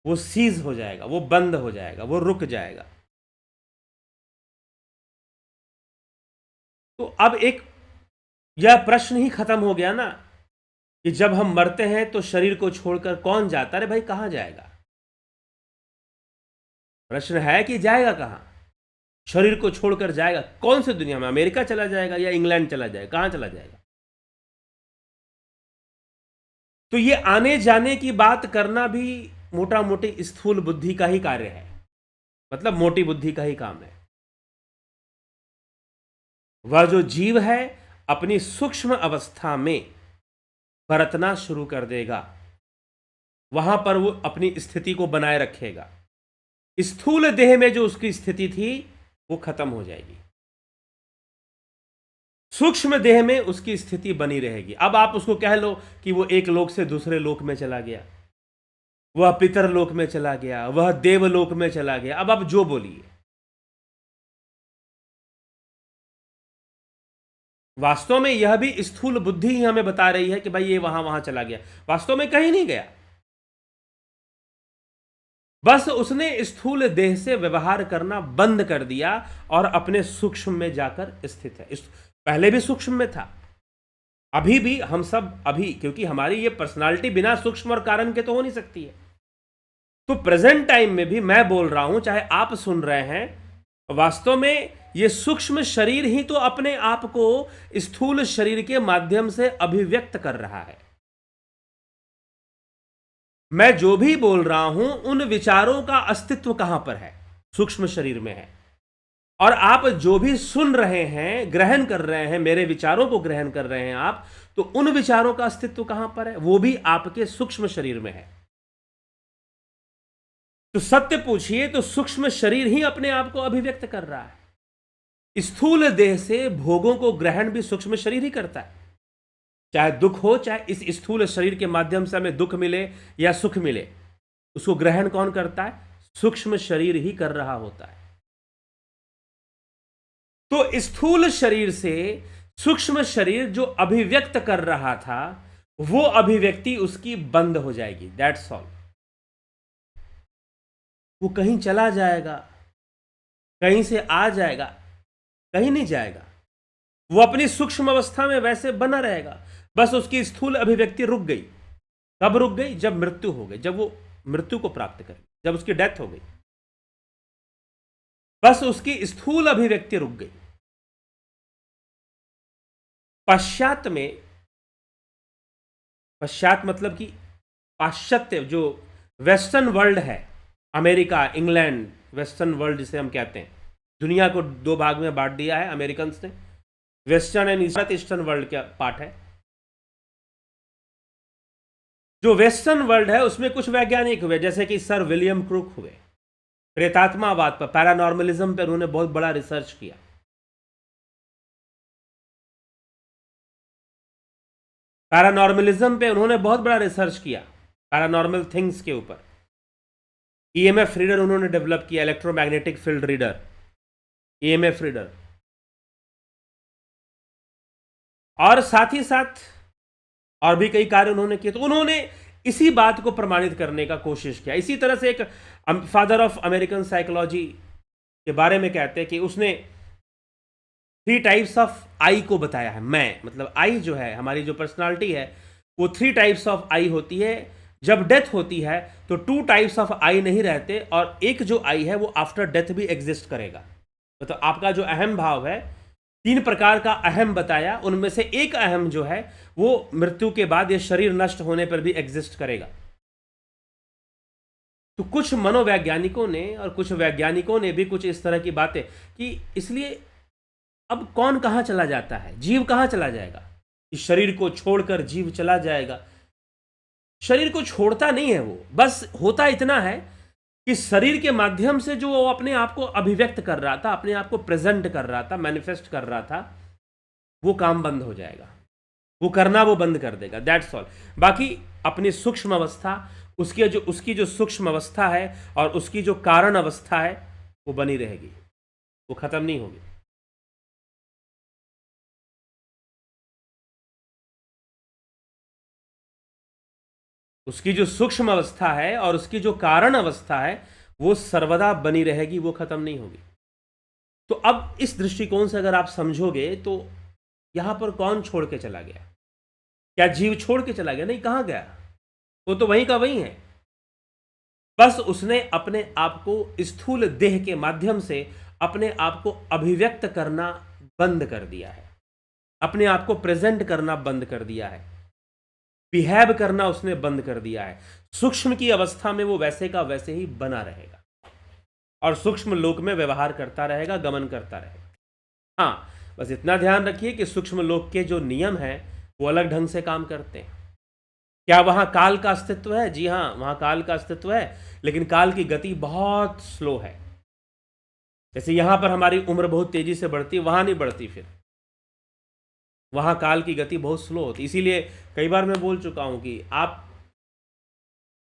वो सीज हो जाएगा, वो बंद हो जाएगा, वो रुक जाएगा। तो अब एक यह प्रश्न ही खत्म हो गया ना कि जब हम मरते हैं तो शरीर को छोड़कर कौन जाता है? भाई कहां जाएगा? प्रश्न है कि जाएगा कहां? शरीर को छोड़कर जाएगा कौन सी दुनिया में? अमेरिका चला जाएगा या इंग्लैंड चला जाएगा? कहां चला जाएगा? तो ये आने जाने की बात करना भी मोटा मोटी स्थूल बुद्धि का ही कार्य है, मतलब मोटी बुद्धि का ही काम है। वह जो जीव है अपनी सूक्ष्म अवस्था में बरतना शुरू कर देगा, वहां पर वो अपनी स्थिति को बनाए रखेगा। स्थूल देह में जो उसकी स्थिति थी वो खत्म हो जाएगी, सूक्ष्म देह में उसकी स्थिति बनी रहेगी। अब आप उसको कह लो कि वो एक लोक से दूसरे लोक में चला गया, वह पितर लोक में चला गया, वह देवलोक में चला गया। अब आप जो बोलिए, वास्तव में यह भी स्थूल बुद्धि ही हमें बता रही है कि भाई ये वहां वहां चला गया। वास्तव में कहीं नहीं गया, बस उसने स्थूल देह से व्यवहार करना बंद कर दिया और अपने सूक्ष्म में जाकर स्थित है। पहले भी सूक्ष्म में था, अभी भी हम सब अभी, क्योंकि हमारी ये पर्सनालिटी बिना सूक्ष्म और कारण के तो हो नहीं सकती है। तो प्रेजेंट टाइम में भी मैं बोल रहा हूं, चाहे आप सुन रहे हैं, वास्तव में ये सूक्ष्म शरीर ही तो अपने आप को स्थूल शरीर के माध्यम से अभिव्यक्त कर रहा है। मैं जो भी बोल रहा हूं उन विचारों का अस्तित्व कहां पर है? सूक्ष्म शरीर में है। और आप जो भी सुन रहे हैं, ग्रहण कर रहे हैं, मेरे विचारों को ग्रहण कर रहे हैं आप, तो उन विचारों का अस्तित्व कहां पर है? वो भी आपके सूक्ष्म शरीर में है। तो सत्य पूछिए तो सूक्ष्म शरीर ही अपने आप को अभिव्यक्त कर रहा है। स्थूल देह से भोगों को ग्रहण भी सूक्ष्म शरीर ही करता है। चाहे दुख हो, चाहे इस स्थूल शरीर के माध्यम से हमें दुख मिले या सुख मिले, उसको ग्रहण कौन करता है? सूक्ष्म शरीर ही कर रहा होता है। तो स्थूल शरीर से सूक्ष्म शरीर जो अभिव्यक्त कर रहा था, वो अभिव्यक्ति उसकी बंद हो जाएगी। That's all. वो कहीं चला जाएगा, कहीं से आ जाएगा, कहीं नहीं जाएगा। वो अपनी सूक्ष्म अवस्था में वैसे बना रहेगा। बस उसकी स्थूल अभिव्यक्ति रुक गई। कब रुक गई? जब मृत्यु हो गई, जब वो मृत्यु को प्राप्त करी, जब उसकी डेथ हो गई, बस उसकी स्थूल अभिव्यक्ति रुक गई। पश्चात में, पश्चात मतलब कि पाश्चात्य जो वेस्टर्न वर्ल्ड है, अमेरिका, इंग्लैंड, वेस्टर्न वर्ल्ड जिसे हम कहते हैं, दुनिया को दो भाग में बांट दिया है अमेरिकन ने। वेस्टर्न एंड ईस्टर्न वर्ल्ड का पार्ट है। जो वेस्टर्न वर्ल्ड है उसमें कुछ वैज्ञानिक हुए, जैसे कि सर विलियम क्रूक हुए। प्रेतात्मावाद पर, पैरानॉर्मलिज्म पर उन्होंने बहुत बड़ा रिसर्च किया। पैरानॉर्मलिज्म पे उन्होंने बहुत बड़ा रिसर्च किया, पैरानॉर्मल थिंग्स के ऊपर। ईएमएफ रीडर उन्होंने डेवलप किया, electromagnetic field reader, EMF reader. और साथ ही साथ और भी कई कार्य उन्होंने किए। तो उन्होंने इसी बात को प्रमाणित करने का कोशिश किया। इसी तरह से एक फादर ऑफ अमेरिकन साइकोलॉजी के बारे में कहते हैं कि उसने 3 टाइप्स ऑफ आई को बताया है। मैं मतलब आई जो है, हमारी जो पर्सनालिटी है, वो 3 टाइप्स ऑफ आई होती है। जब डेथ होती है तो 2 टाइप्स ऑफ आई नहीं रहते, और एक जो आई है वो आफ्टर डेथ भी एग्जिस्ट करेगा। तो आपका जो अहम भाव है, 3 प्रकार का अहम बताया, उनमें से एक अहम जो है वो मृत्यु के बाद या शरीर नष्ट होने पर भी एग्जिस्ट करेगा। तो कुछ मनोवैज्ञानिकों ने और कुछ वैज्ञानिकों ने भी कुछ इस तरह की बातें कि इसलिए अब कौन कहां चला जाता है, जीव कहां चला जाएगा? इस शरीर को छोड़कर जीव चला जाएगा। शरीर को छोड़ता नहीं है वो, बस होता इतना है कि शरीर के माध्यम से जो वो अपने आप को अभिव्यक्त कर रहा था, अपने आप को प्रेजेंट कर रहा था, मैनिफेस्ट कर रहा था, वो काम बंद हो जाएगा। वो करना वो बंद कर देगा। That's all. बाकी अपनी सूक्ष्म अवस्था, उसकी जो सूक्ष्म अवस्था है और उसकी जो कारण अवस्था है, वो बनी रहेगी, वो खत्म नहीं होगी। उसकी जो सूक्ष्म अवस्था है और उसकी जो कारण अवस्था है, वो सर्वदा बनी रहेगी, वो खत्म नहीं होगी। तो अब इस दृष्टिकोण से अगर आप समझोगे तो यहां पर कौन छोड़ के चला गया? क्या जीव छोड़ के चला गया? नहीं, कहां गया? वो तो वहीं का वहीं है। बस उसने अपने आप को स्थूल देह के माध्यम से अपने आप को अभिव्यक्त करना बंद कर दिया है, अपने आप को प्रेजेंट करना बंद कर दिया है, बिहेव करना उसने बंद कर दिया है। सूक्ष्म की अवस्था में वो वैसे का वैसे ही बना रहेगा और सूक्ष्म लोक में व्यवहार करता रहेगा, गमन करता रहेगा। हाँ, बस इतना ध्यान रखिए कि सूक्ष्म लोक के जो नियम हैं वो अलग ढंग से काम करते हैं। क्या वहां काल का अस्तित्व है? जी हाँ, वहां काल का अस्तित्व है, लेकिन काल की गति बहुत स्लो है। जैसे यहां पर हमारी उम्र बहुत तेजी से बढ़ती है, वहां नहीं बढ़ती। फिर वहां काल की गति बहुत स्लो होती। इसीलिए कई बार मैं बोल चुका हूं कि आप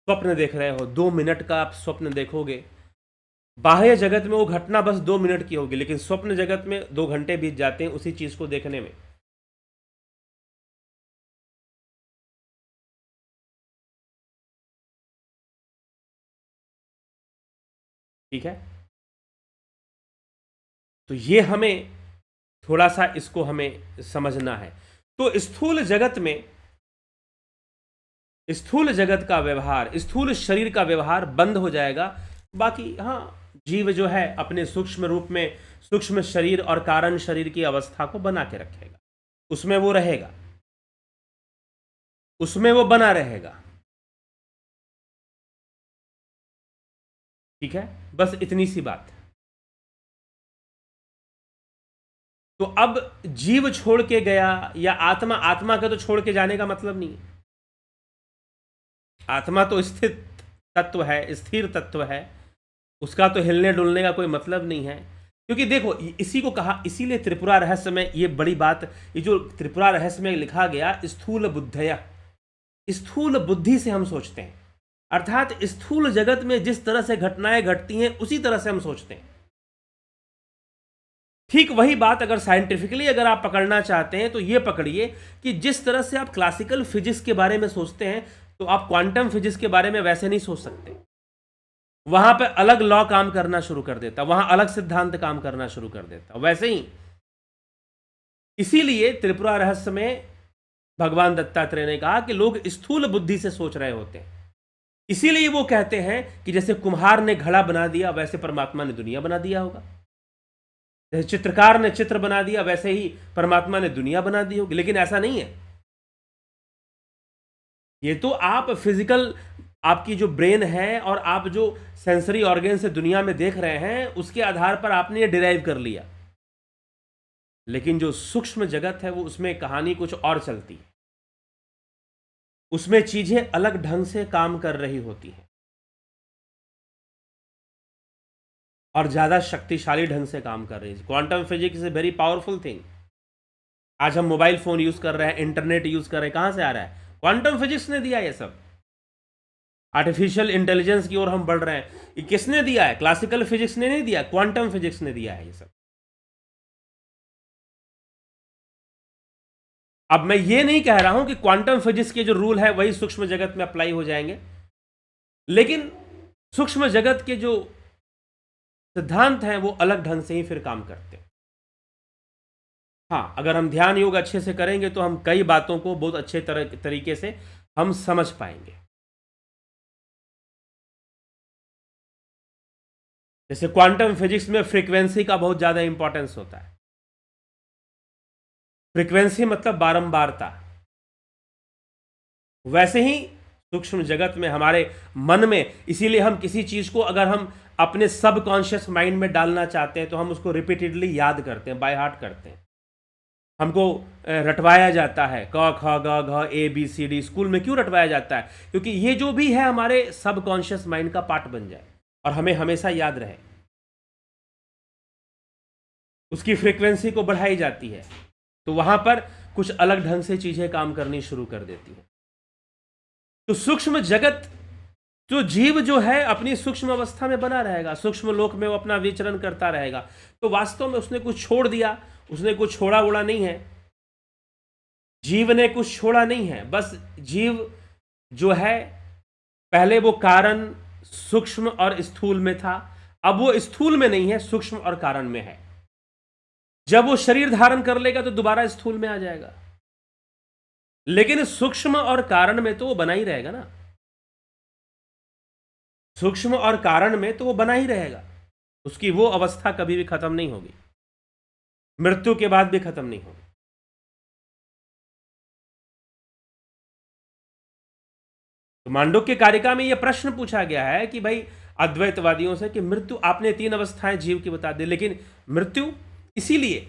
स्वप्न देख रहे हो, 2 मिनट का आप स्वप्न देखोगे, बाह्य जगत में वो घटना बस 2 मिनट की होगी, लेकिन स्वप्न जगत में 2 घंटे बीत जाते हैं उसी चीज को देखने में। ठीक है, तो ये हमें थोड़ा सा इसको हमें समझना है। तो स्थूल जगत का व्यवहार, स्थूल शरीर का व्यवहार बंद हो जाएगा। बाकी हाँ, जीव जो है अपने सूक्ष्म रूप में सूक्ष्म शरीर और कारण शरीर की अवस्था को बना के रखेगा, उसमें वो रहेगा, उसमें वो बना रहेगा। ठीक है, बस इतनी सी बात। तो अब जीव छोड़ के गया या आत्मा, आत्मा का तो छोड़ के जाने का मतलब नहीं है। आत्मा तो स्थित तत्व है, स्थिर तत्व है, उसका तो हिलने डुलने का कोई मतलब नहीं है। क्योंकि देखो, इसी को कहा, इसीलिए त्रिपुरा रहस्य में ये बड़ी बात, ये जो त्रिपुरा रहस्य में लिखा गया, स्थूल बुद्धया, स्थूल बुद्धि से हम सोचते हैं, अर्थात स्थूल जगत में जिस तरह से घटनाएं घटती हैं उसी तरह से हम सोचते हैं। ठीक वही बात अगर साइंटिफिकली अगर आप पकड़ना चाहते हैं तो ये पकड़िए कि जिस तरह से आप क्लासिकल फिजिक्स के बारे में सोचते हैं तो आप क्वांटम फिजिक्स के बारे में वैसे नहीं सोच सकते। वहां पे अलग लॉ काम करना शुरू कर देता, वहां अलग सिद्धांत काम करना शुरू कर देता। वैसे ही इसीलिए त्रिपुरा रहस्य में भगवान दत्तात्रेय ने कहा कि लोग स्थूल बुद्धि से सोच रहे होते हैं। इसीलिए वो कहते हैं कि जैसे कुम्हार ने घड़ा बना दिया वैसे परमात्मा ने दुनिया बना दिया होगा, जैसे चित्रकार ने चित्र बना दिया वैसे ही परमात्मा ने दुनिया बना दी होगी। लेकिन ऐसा नहीं है। ये तो आप फिजिकल, आपकी जो ब्रेन है और आप जो सेंसरी ऑर्गन से दुनिया में देख रहे हैं उसके आधार पर आपने ये डिराइव कर लिया। लेकिन जो सूक्ष्म जगत है वो, उसमें कहानी कुछ और चलती है, उसमें चीजें अलग ढंग से काम कर रही होती हैं और ज्यादा शक्तिशाली ढंग से काम कर रही है। Quantum physics is a very powerful thing. आज हम मोबाइल फोन यूज कर रहे हैं, इंटरनेट यूज कर रहे हैं, कहां से आ रहा है? क्वांटम फिजिक्स ने दिया ये सब। आर्टिफिशियल इंटेलिजेंस की ओर हम बढ़ रहे हैं, ये किसने दिया है? क्लासिकल फिजिक्स ने नहीं दिया, क्वांटम फिजिक्स ने दिया है ये सब। अब मैं ये नहीं कह रहा हूं कि क्वांटम फिजिक्स के जो रूल है वही सूक्ष्म जगत में अप्लाई हो जाएंगे, लेकिन सूक्ष्म जगत के जो सिद्धांत हैं वो अलग ढंग से ही फिर काम करते हैं। हाँ, अगर हम ध्यान योग अच्छे से करेंगे तो हम कई बातों को बहुत अच्छे तरीके से हम समझ पाएंगे। जैसे क्वांटम फिजिक्स में फ्रीक्वेंसी का बहुत ज्यादा इंपॉर्टेंस होता है। फ्रीक्वेंसी मतलब बारंबारता। वैसे ही सूक्ष्म जगत में, हमारे मन में, इसीलिए हम किसी चीज को अगर हम अपने सबकॉन्शियस माइंड में डालना चाहते हैं तो हम उसको रिपीटेडली याद करते हैं, बाय हार्ट करते हैं। हमको रटवाया जाता है, क ख ग घ A B C D. School में क्यों रटवाया जाता है? क्योंकि ये जो भी है हमारे सबकॉन्शियस माइंड का पार्ट बन जाए और हमें हमेशा याद रहे। उसकी फ्रीक्वेंसी को बढ़ाई जाती है तो वहां पर कुछ अलग ढंग से चीजें काम करनी शुरू कर देती हैं। तो सूक्ष्म जगत, जो जीव जो है अपनी सूक्ष्म अवस्था में बना रहेगा, सूक्ष्म लोक में वो अपना विचरण करता रहेगा। तो वास्तव में उसने कुछ छोड़ दिया, उसने कुछ छोड़ा उड़ा नहीं है, जीव ने कुछ छोड़ा नहीं है। बस जीव जो है पहले वो कारण सूक्ष्म और स्थूल में था, अब वो स्थूल में नहीं है, सूक्ष्म और कारण में है। जब वो शरीर धारण कर लेगा तो दोबारा स्थूल में आ जाएगा, लेकिन सूक्ष्म और कारण में तो वो बना ही रहेगा ना। सूक्ष्म और कारण में तो वो बना ही रहेगा, उसकी वो अवस्था कभी भी खत्म नहीं होगी, मृत्यु के बाद भी खत्म नहीं होगी। तो मांडुक्य कारिका में यह प्रश्न पूछा गया है कि भाई अद्वैतवादियों से कि मृत्यु, आपने 3 अवस्थाएं जीव की बता दी, लेकिन मृत्यु, इसीलिए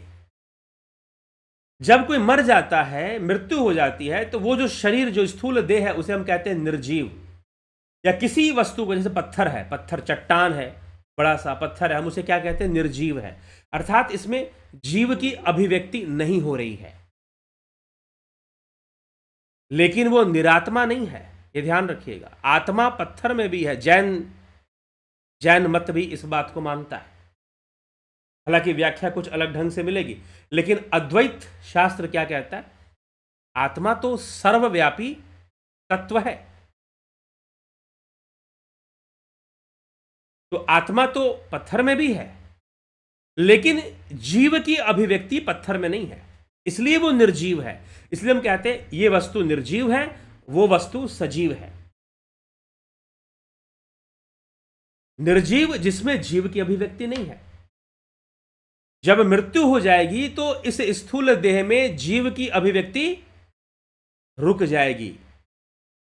जब कोई मर जाता है, मृत्यु हो जाती है, तो वो जो शरीर, जो स्थूल देह है, उसे हम कहते हैं निर्जीव। या किसी वस्तु को, जैसे पत्थर है, पत्थर चट्टान है, बड़ा सा पत्थर है, हम उसे क्या कहते हैं? निर्जीव है। अर्थात इसमें जीव की अभिव्यक्ति नहीं हो रही है, लेकिन वो निरात्मा नहीं है, ये ध्यान रखिएगा। आत्मा पत्थर में भी है। जैन मत भी इस बात को मानता है, हालांकि व्याख्या कुछ अलग ढंग से मिलेगी, लेकिन अद्वैत शास्त्र क्या कहता है? आत्मा तो सर्वव्यापी तत्व है। तो आत्मा तो पत्थर में भी है, लेकिन जीव की अभिव्यक्ति पत्थर में नहीं है, इसलिए वो निर्जीव है। इसलिए हम कहते हैं ये वस्तु निर्जीव है, वो वस्तु सजीव है। निर्जीव जिसमें जीव की अभिव्यक्ति नहीं है। जब मृत्यु हो जाएगी तो इस स्थूल देह में जीव की अभिव्यक्ति रुक जाएगी,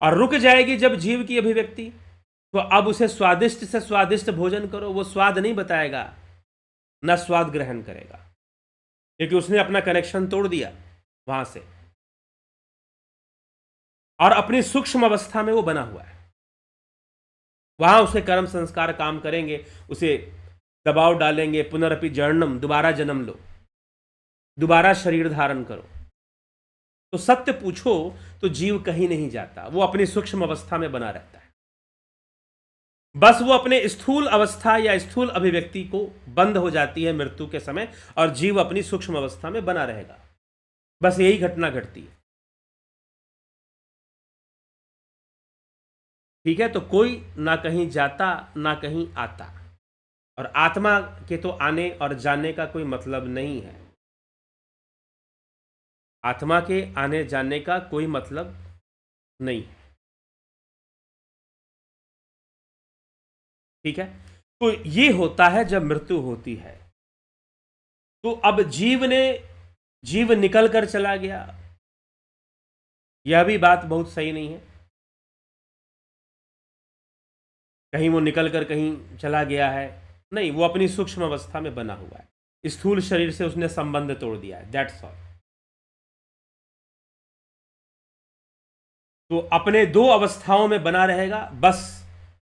और रुक जाएगी जब जीव की अभिव्यक्ति, तो अब उसे स्वादिष्ट से स्वादिष्ट भोजन करो, वो स्वाद नहीं बताएगा, ना स्वाद ग्रहण करेगा, क्योंकि उसने अपना कनेक्शन तोड़ दिया वहां से, और अपनी सूक्ष्म अवस्था में वो बना हुआ है। वहां उसके कर्म संस्कार काम करेंगे, उसे दबाव डालेंगे, पुनरपि जन्म, दोबारा जन्म लो, दोबारा शरीर धारण करो। तो सत्य पूछो तो जीव कहीं नहीं जाता, वो अपनी सूक्ष्म अवस्था में बना रहता है। बस वो अपने स्थूल अवस्था या स्थूल अभिव्यक्ति को बंद हो जाती है मृत्यु के समय, और जीव अपनी सूक्ष्म अवस्था में बना रहेगा। बस यही घटना घटती है। ठीक है, तो कोई ना कहीं जाता ना कहीं आता, और आत्मा के तो आने और जाने का कोई मतलब नहीं है। आत्मा के आने जाने का कोई मतलब नहीं है। ठीक है, तो ये होता है जब मृत्यु होती है। तो अब जीव निकल कर चला गया, यह भी बात बहुत सही नहीं है। कहीं वो निकल कर कहीं चला गया है, नहीं, वो अपनी सूक्ष्म अवस्था में बना हुआ है। स्थूल शरीर से उसने संबंध तोड़ दिया है, दैट्स ऑल। तो अपने दो अवस्थाओं में बना रहेगा, बस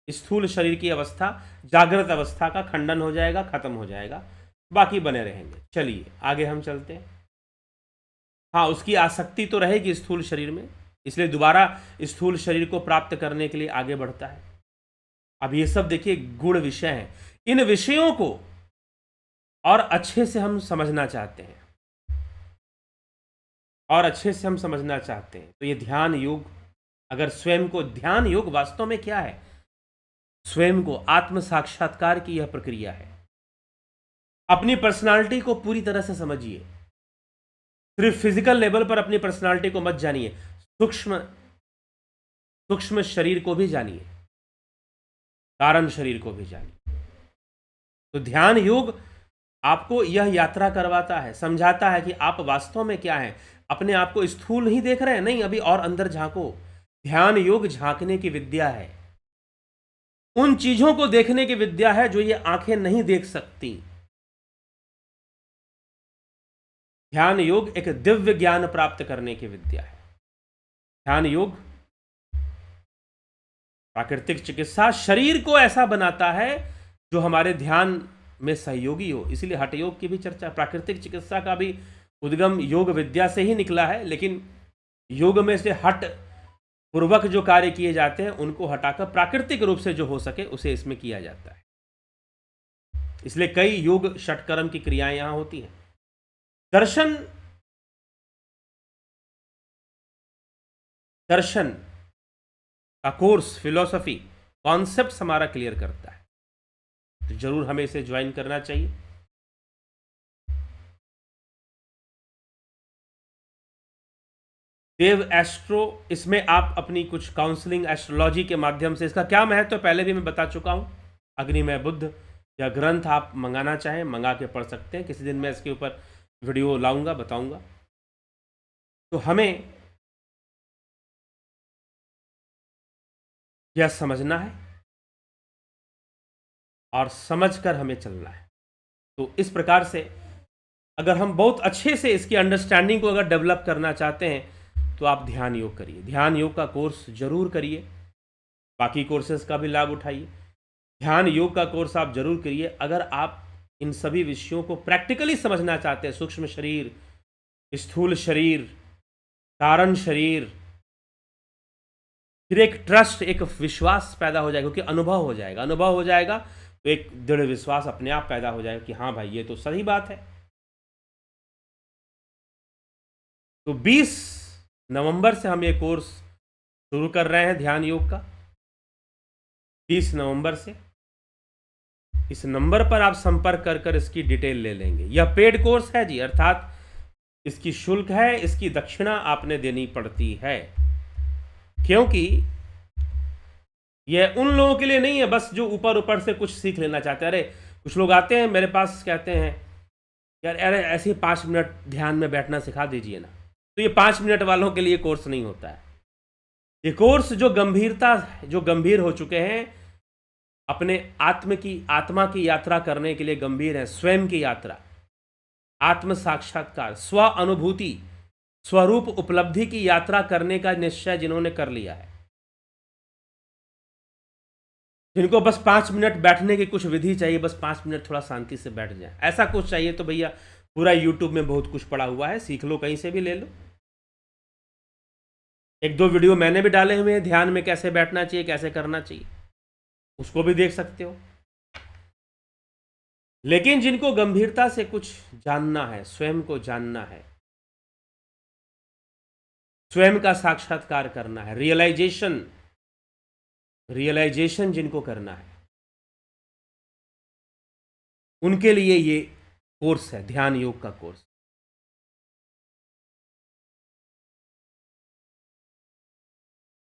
स्थूल शरीर की अवस्था, जागृत अवस्था का खंडन हो जाएगा, खत्म हो जाएगा, बाकी बने रहेंगे। चलिए आगे हम चलते हैं। हाँ, उसकी आसक्ति तो रहेगी स्थूल शरीर में, इसलिए दोबारा स्थूल शरीर को प्राप्त करने के लिए आगे बढ़ता है। अब ये सब देखिए गुण विषय हैं। इन विषयों को और अच्छे से हम समझना चाहते हैं, और अच्छे से हम समझना चाहते हैं तो ये ध्यान योग, अगर स्वयं को, ध्यान योग वास्तव में क्या है? स्वयं को आत्म साक्षात्कार की यह प्रक्रिया है। अपनी पर्सनालिटी को पूरी तरह से समझिए। सिर्फ फिजिकल लेवल पर अपनी पर्सनालिटी को मत जानिए, सूक्ष्म शरीर को भी जानिए, कारण शरीर को भी जानिए। तो ध्यान योग आपको यह यात्रा करवाता है, समझाता है कि आप वास्तव में क्या हैं। अपने आप को स्थूल नहीं देख रहे हैं, नहीं, अभी और अंदर झांको। ध्यान योग झांकने की विद्या है, उन चीजों को देखने की विद्या है जो ये आंखें नहीं देख सकती। ध्यान योग एक दिव्य ज्ञान प्राप्त करने की विद्या है। ध्यान योग प्राकृतिक चिकित्सा शरीर को ऐसा बनाता है जो हमारे ध्यान में सहयोगी हो। इसीलिए हठ योग की भी चर्चा, प्राकृतिक चिकित्सा का भी उद्गम योग विद्या से ही निकला है, लेकिन योग में से हठ पूर्वक जो कार्य किए जाते हैं उनको हटाकर प्राकृतिक रूप से जो हो सके उसे इसमें किया जाता है। इसलिए कई योग षटकर्म की क्रियाएं यहां होती हैं। दर्शन का कोर्स, फिलॉसफी, कॉन्सेप्ट हमारा क्लियर करता है, तो जरूर हमें इसे ज्वाइन करना चाहिए। देव एस्ट्रो, इसमें आप अपनी कुछ काउंसलिंग एस्ट्रोलॉजी के माध्यम से, इसका क्या महत्व तो पहले भी मैं बता चुका हूं। अग्निमय बुद्ध या ग्रंथ आप मंगाना चाहें मंगा के पढ़ सकते हैं, किसी दिन मैं इसके ऊपर वीडियो लाऊंगा, बताऊंगा। तो हमें यह समझना है और समझकर हमें चलना है। तो इस प्रकार से अगर हम बहुत अच्छे से इसकी अंडरस्टैंडिंग को अगर डेवलप करना चाहते हैं तो आप ध्यान योग करिए, ध्यान योग का कोर्स जरूर करिए, बाकी कोर्सेज का भी लाभ उठाइए। ध्यान योग का कोर्स आप जरूर करिए अगर आप इन सभी विषयों को प्रैक्टिकली समझना चाहते हैं। सूक्ष्म शरीर, स्थूल शरीर, कारण शरीर, फिर एक ट्रस्ट, एक विश्वास पैदा हो जाएगा, क्योंकि अनुभव हो जाएगा। अनुभव हो जाएगा तो एक दृढ़ विश्वास अपने आप पैदा हो जाएगा कि हाँ भाई ये तो सही बात है। तो 20 नवंबर से हम ये कोर्स शुरू कर रहे हैं ध्यान योग का। 20 नवंबर से इस नंबर पर आप संपर्क कर कर इसकी डिटेल ले लेंगे। यह पेड कोर्स है जी, अर्थात इसकी शुल्क है, इसकी दक्षिणा आपने देनी पड़ती है, क्योंकि यह उन लोगों के लिए नहीं है बस जो ऊपर ऊपर से कुछ सीख लेना चाहते हैं। अरे कुछ लोग आते हैं मेरे पास, कहते हैं यार अरे ऐसे 5 मिनट ध्यान में बैठना सिखा दीजिए ना। तो ये 5 मिनट वालों के लिए कोर्स नहीं होता है। ये कोर्स जो गंभीर हो चुके हैं, अपने आत्मा की यात्रा करने के लिए गंभीर हैं, स्वयं की यात्रा, आत्म साक्षात्कार, स्व अनुभूति, स्वरूप उपलब्धि की यात्रा करने का निश्चय जिन्होंने कर लिया है, जिनको बस 5 मिनट बैठने की कुछ विधि चाहिए, बस 5 मिनट थोड़ा शांति से बैठ जाए, ऐसा कुछ चाहिए तो भैया पूरा यूट्यूब में बहुत कुछ पड़ा हुआ है, सीख लो, कहीं से भी ले लो। 1-2 वीडियो मैंने भी डाले हुए हैं, ध्यान में कैसे बैठना चाहिए, कैसे करना चाहिए, उसको भी देख सकते हो। लेकिन जिनको गंभीरता से कुछ जानना है, स्वयं को जानना है, स्वयं का साक्षात्कार करना है, रियलाइजेशन जिनको करना है, उनके लिए ये कोर्स है, ध्यान योग का कोर्स।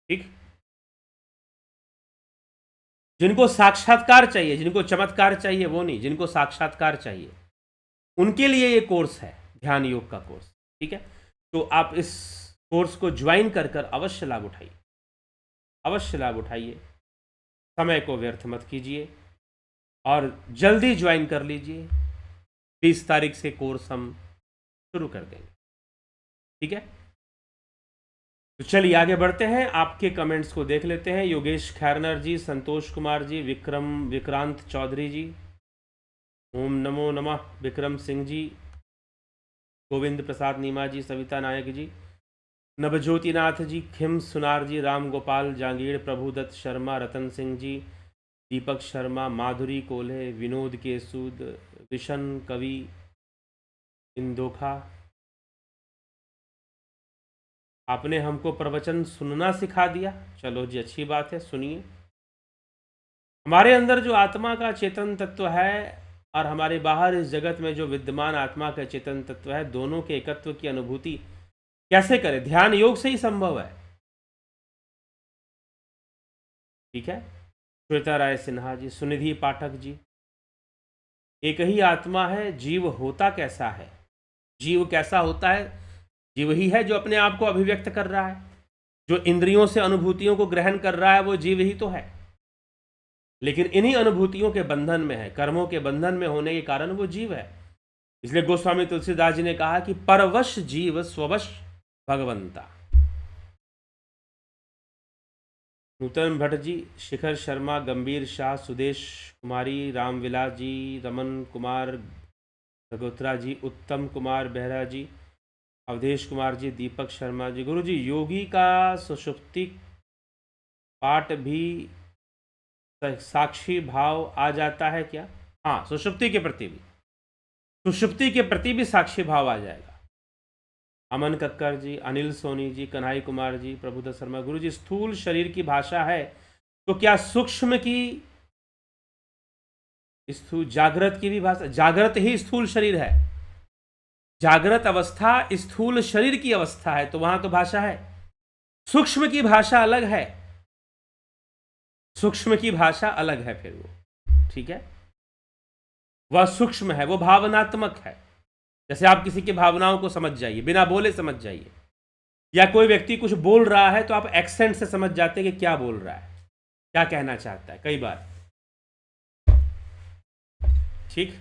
ठीक, जिनको साक्षात्कार चाहिए, जिनको चमत्कार चाहिए वो नहीं, जिनको साक्षात्कार चाहिए उनके लिए ये कोर्स है, ध्यान योग का कोर्स। ठीक है, तो आप इस कोर्स को ज्वाइन कर कर अवश्य लाभ उठाइए, अवश्य लाभ उठाइए, समय को व्यर्थ मत कीजिए और जल्दी ज्वाइन कर लीजिए। 20 तारीख से कोर्स हम शुरू कर देंगे। ठीक है, तो चलिए आगे बढ़ते हैं, आपके कमेंट्स को देख लेते हैं। योगेश खैरनर जी, संतोष कुमार जी, विक्रांत चौधरी जी, ओम नमो नमः, विक्रम सिंह जी, गोविंद प्रसाद नीमा जी, सविता नायक जी, नवज्योतिनाथ जी, खिम सुनार जी, राम गोपाल जांगीड़, प्रभुदत्त शर्मा, रतन सिंह जी, दीपक शर्मा, माधुरी कोल्हे, विनोद केसूद, विशन कवि, इंदोखा, आपने हमको प्रवचन सुनना सिखा दिया, चलो जी अच्छी बात है, सुनिए। हमारे अंदर जो आत्मा का चेतन तत्व है और हमारे बाहर इस जगत में जो विद्यमान आत्मा का चेतन तत्व है, दोनों के एकत्व की अनुभूति कैसे करें? ध्यान योग से ही संभव है। ठीक है, श्वेता राय सिन्हा जी, सुनिधि पाठक जी, एक ही आत्मा है, जीव होता कैसा है? जीव कैसा होता है? जीव ही है जो अपने आप को अभिव्यक्त कर रहा है, जो इंद्रियों से अनुभूतियों को ग्रहण कर रहा है, वो जीव ही तो है। लेकिन इन्हीं अनुभूतियों के बंधन में है, कर्मों के बंधन में होने के कारण वो जीव है। इसलिए गोस्वामी तुलसीदास जी ने कहा कि परवश जीव स्ववश भगवंता। नूतन भट्ट जी, शिखर शर्मा, गंभीर शाह, सुदेश कुमारी, रामविलास जी, रमन कुमार भगोत्रा जी, उत्तम कुमार बेहरा जी, अवधेश कुमार जी, दीपक शर्मा जी, गुरु जी योगी का सुषुप्ति पाठ भी साक्षी भाव आ जाता है क्या? हाँ, सुषुप्ति के प्रति भी, सुषुप्ति के प्रति भी साक्षी भाव आ जाएगा। अमन कक्कर जी, अनिल सोनी जी, कन्हई कुमार जी, प्रभुदत्त शर्मा, गुरु जी स्थूल शरीर की भाषा है तो क्या सूक्ष्म की, जागृत की भी भाषा? जागृत ही स्थूल शरीर है, जागृत अवस्था स्थूल शरीर की अवस्था है, तो वहां तो भाषा है। सूक्ष्म की भाषा अलग है, सूक्ष्म की भाषा अलग है फिर वो। ठीक है, वह सूक्ष्म है, वो भावनात्मक है। जैसे आप किसी की भावनाओं को समझ जाइए, बिना बोले समझ जाइए, या कोई व्यक्ति कुछ बोल रहा है तो आप एक्सेंट से समझ जाते हैं कि क्या बोल रहा है, क्या कहना चाहता है कई बार। ठीक,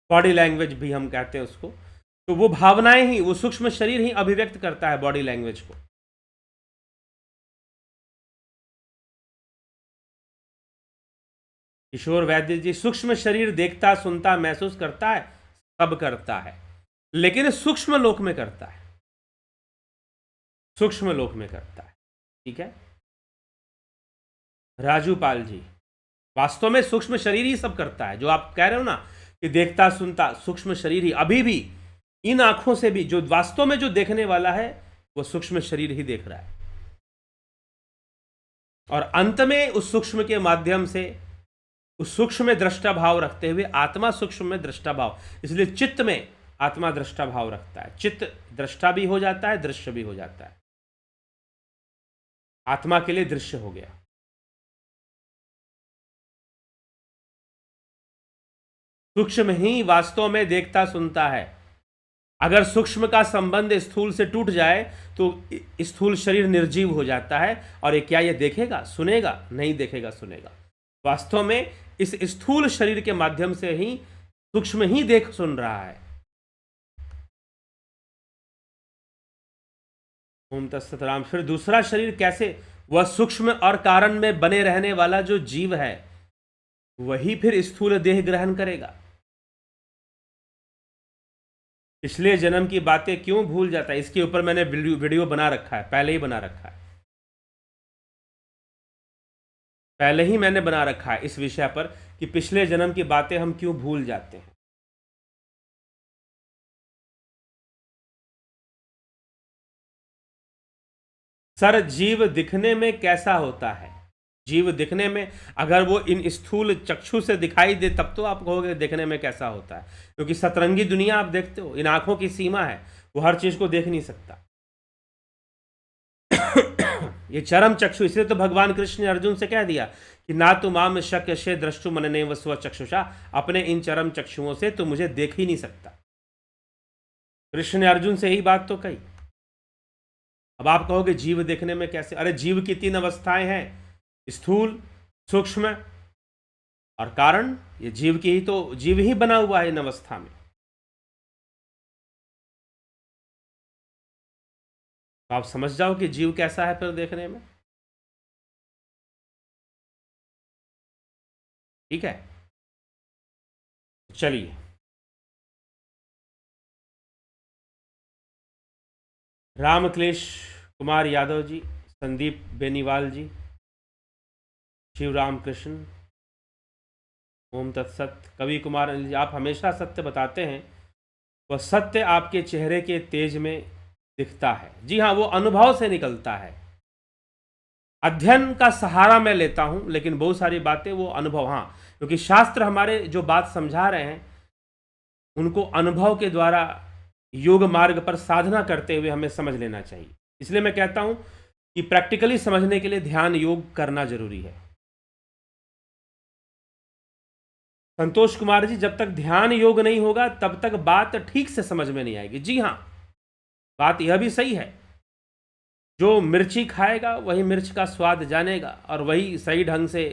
बॉडी लैंग्वेज भी हम कहते हैं उसको, तो वो भावनाएं ही, वो सूक्ष्म शरीर ही अभिव्यक्त करता है बॉडी लैंग्वेज को। किशोर वैद्य जी, सूक्ष्म शरीर देखता, सुनता, महसूस करता है, सब करता है, लेकिन सूक्ष्म लोक में करता है, सूक्ष्म लोक में करता है। ठीक है, राजू पाल जी, वास्तव में सूक्ष्म शरीर ही सब करता है। जो आप कह रहे हो ना कि देखता सुनता, सूक्ष्म शरीर ही, अभी भी इन आंखों से भी जो वास्तव में जो देखने वाला है वो सूक्ष्म शरीर ही देख रहा है, और अंत में उस सूक्ष्म के माध्यम से, उस सूक्ष्म में दृष्टा भाव रखते हुए आत्मा सूक्ष्म में दृष्टा भाव, इसलिए चित्त में आत्मा दृष्टा भाव रखता है, चित्त दृष्टा भी हो जाता है, दृश्य भी हो जाता है, आत्मा के लिए दृश्य हो गया। सूक्ष्म ही वास्तव में देखता सुनता है। अगर सूक्ष्म का संबंध स्थूल से टूट जाए तो स्थूल शरीर निर्जीव हो जाता है, और ये क्या ये देखेगा सुनेगा? नहीं देखेगा सुनेगा। वास्तव में इस स्थूल शरीर के माध्यम से ही सूक्ष्म ही देख सुन रहा है। ओम तत्सत राम। फिर दूसरा शरीर कैसे? वह सूक्ष्म और कारण में बने रहने वाला जो जीव है वही फिर स्थूल देह ग्रहण करेगा। पिछले जन्म की बातें क्यों भूल जाता है, इसके ऊपर मैंने वीडियो बना रखा है, पहले ही बना रखा है, पहले ही मैंने बना रखा है इस विषय पर कि पिछले जन्म की बातें हम क्यों भूल जाते हैं। सर, जीव दिखने में कैसा होता है? जीव दिखने में, अगर वो इन स्थूल चक्षु से दिखाई दे तब तो आप कहोगे देखने में कैसा होता है, क्योंकि सतरंगी दुनिया आप देखते हो, इन आंखों की सीमा है, वो हर चीज को देख नहीं सकता। ये चरम चक्षु, इसलिए तो भगवान कृष्ण ने अर्जुन से कह दिया कि ना तो माम शक्य शे द्रष्टु मनने व स्व चक्षुषा, अपने इन चरम चक्षुओं से तो मुझे देख ही नहीं सकता। कृष्ण ने अर्जुन से यही बात तो कही। अब आप कहोगे जीव देखने में कैसे? अरे जीव की 3 अवस्थाएं हैं, स्थूल, सूक्ष्म और कारण। ये जीव की ही तो, जीव ही बना हुआ है इन अवस्था में। तो आप समझ जाओ कि जीव कैसा है फिर देखने में। ठीक है, चलिए रामक्लेश कुमार यादव जी, संदीप बेनीवाल जी, शिवराम कृष्ण, ओम तत्सत, कवि कुमार अनिल जी, आप हमेशा सत्य बताते हैं, वह सत्य आपके चेहरे के तेज में दिखता है। जी हाँ, वो अनुभव से निकलता है। अध्ययन का सहारा मैं लेता हूं, लेकिन बहुत सारी बातें वो अनुभव, हाँ, क्योंकि शास्त्र हमारे जो बात समझा रहे हैं उनको अनुभव के द्वारा योग मार्ग पर साधना करते हुए हमें समझ लेना चाहिए। इसलिए मैं कहता हूं कि प्रैक्टिकली समझने के लिए ध्यान योग करना जरूरी है। संतोष कुमार जी, जब तक ध्यान योग नहीं होगा तब तक बात ठीक से समझ में नहीं आएगी। जी हाँ, बात यह भी सही है, जो मिर्ची खाएगा वही मिर्च का स्वाद जानेगा और वही सही ढंग से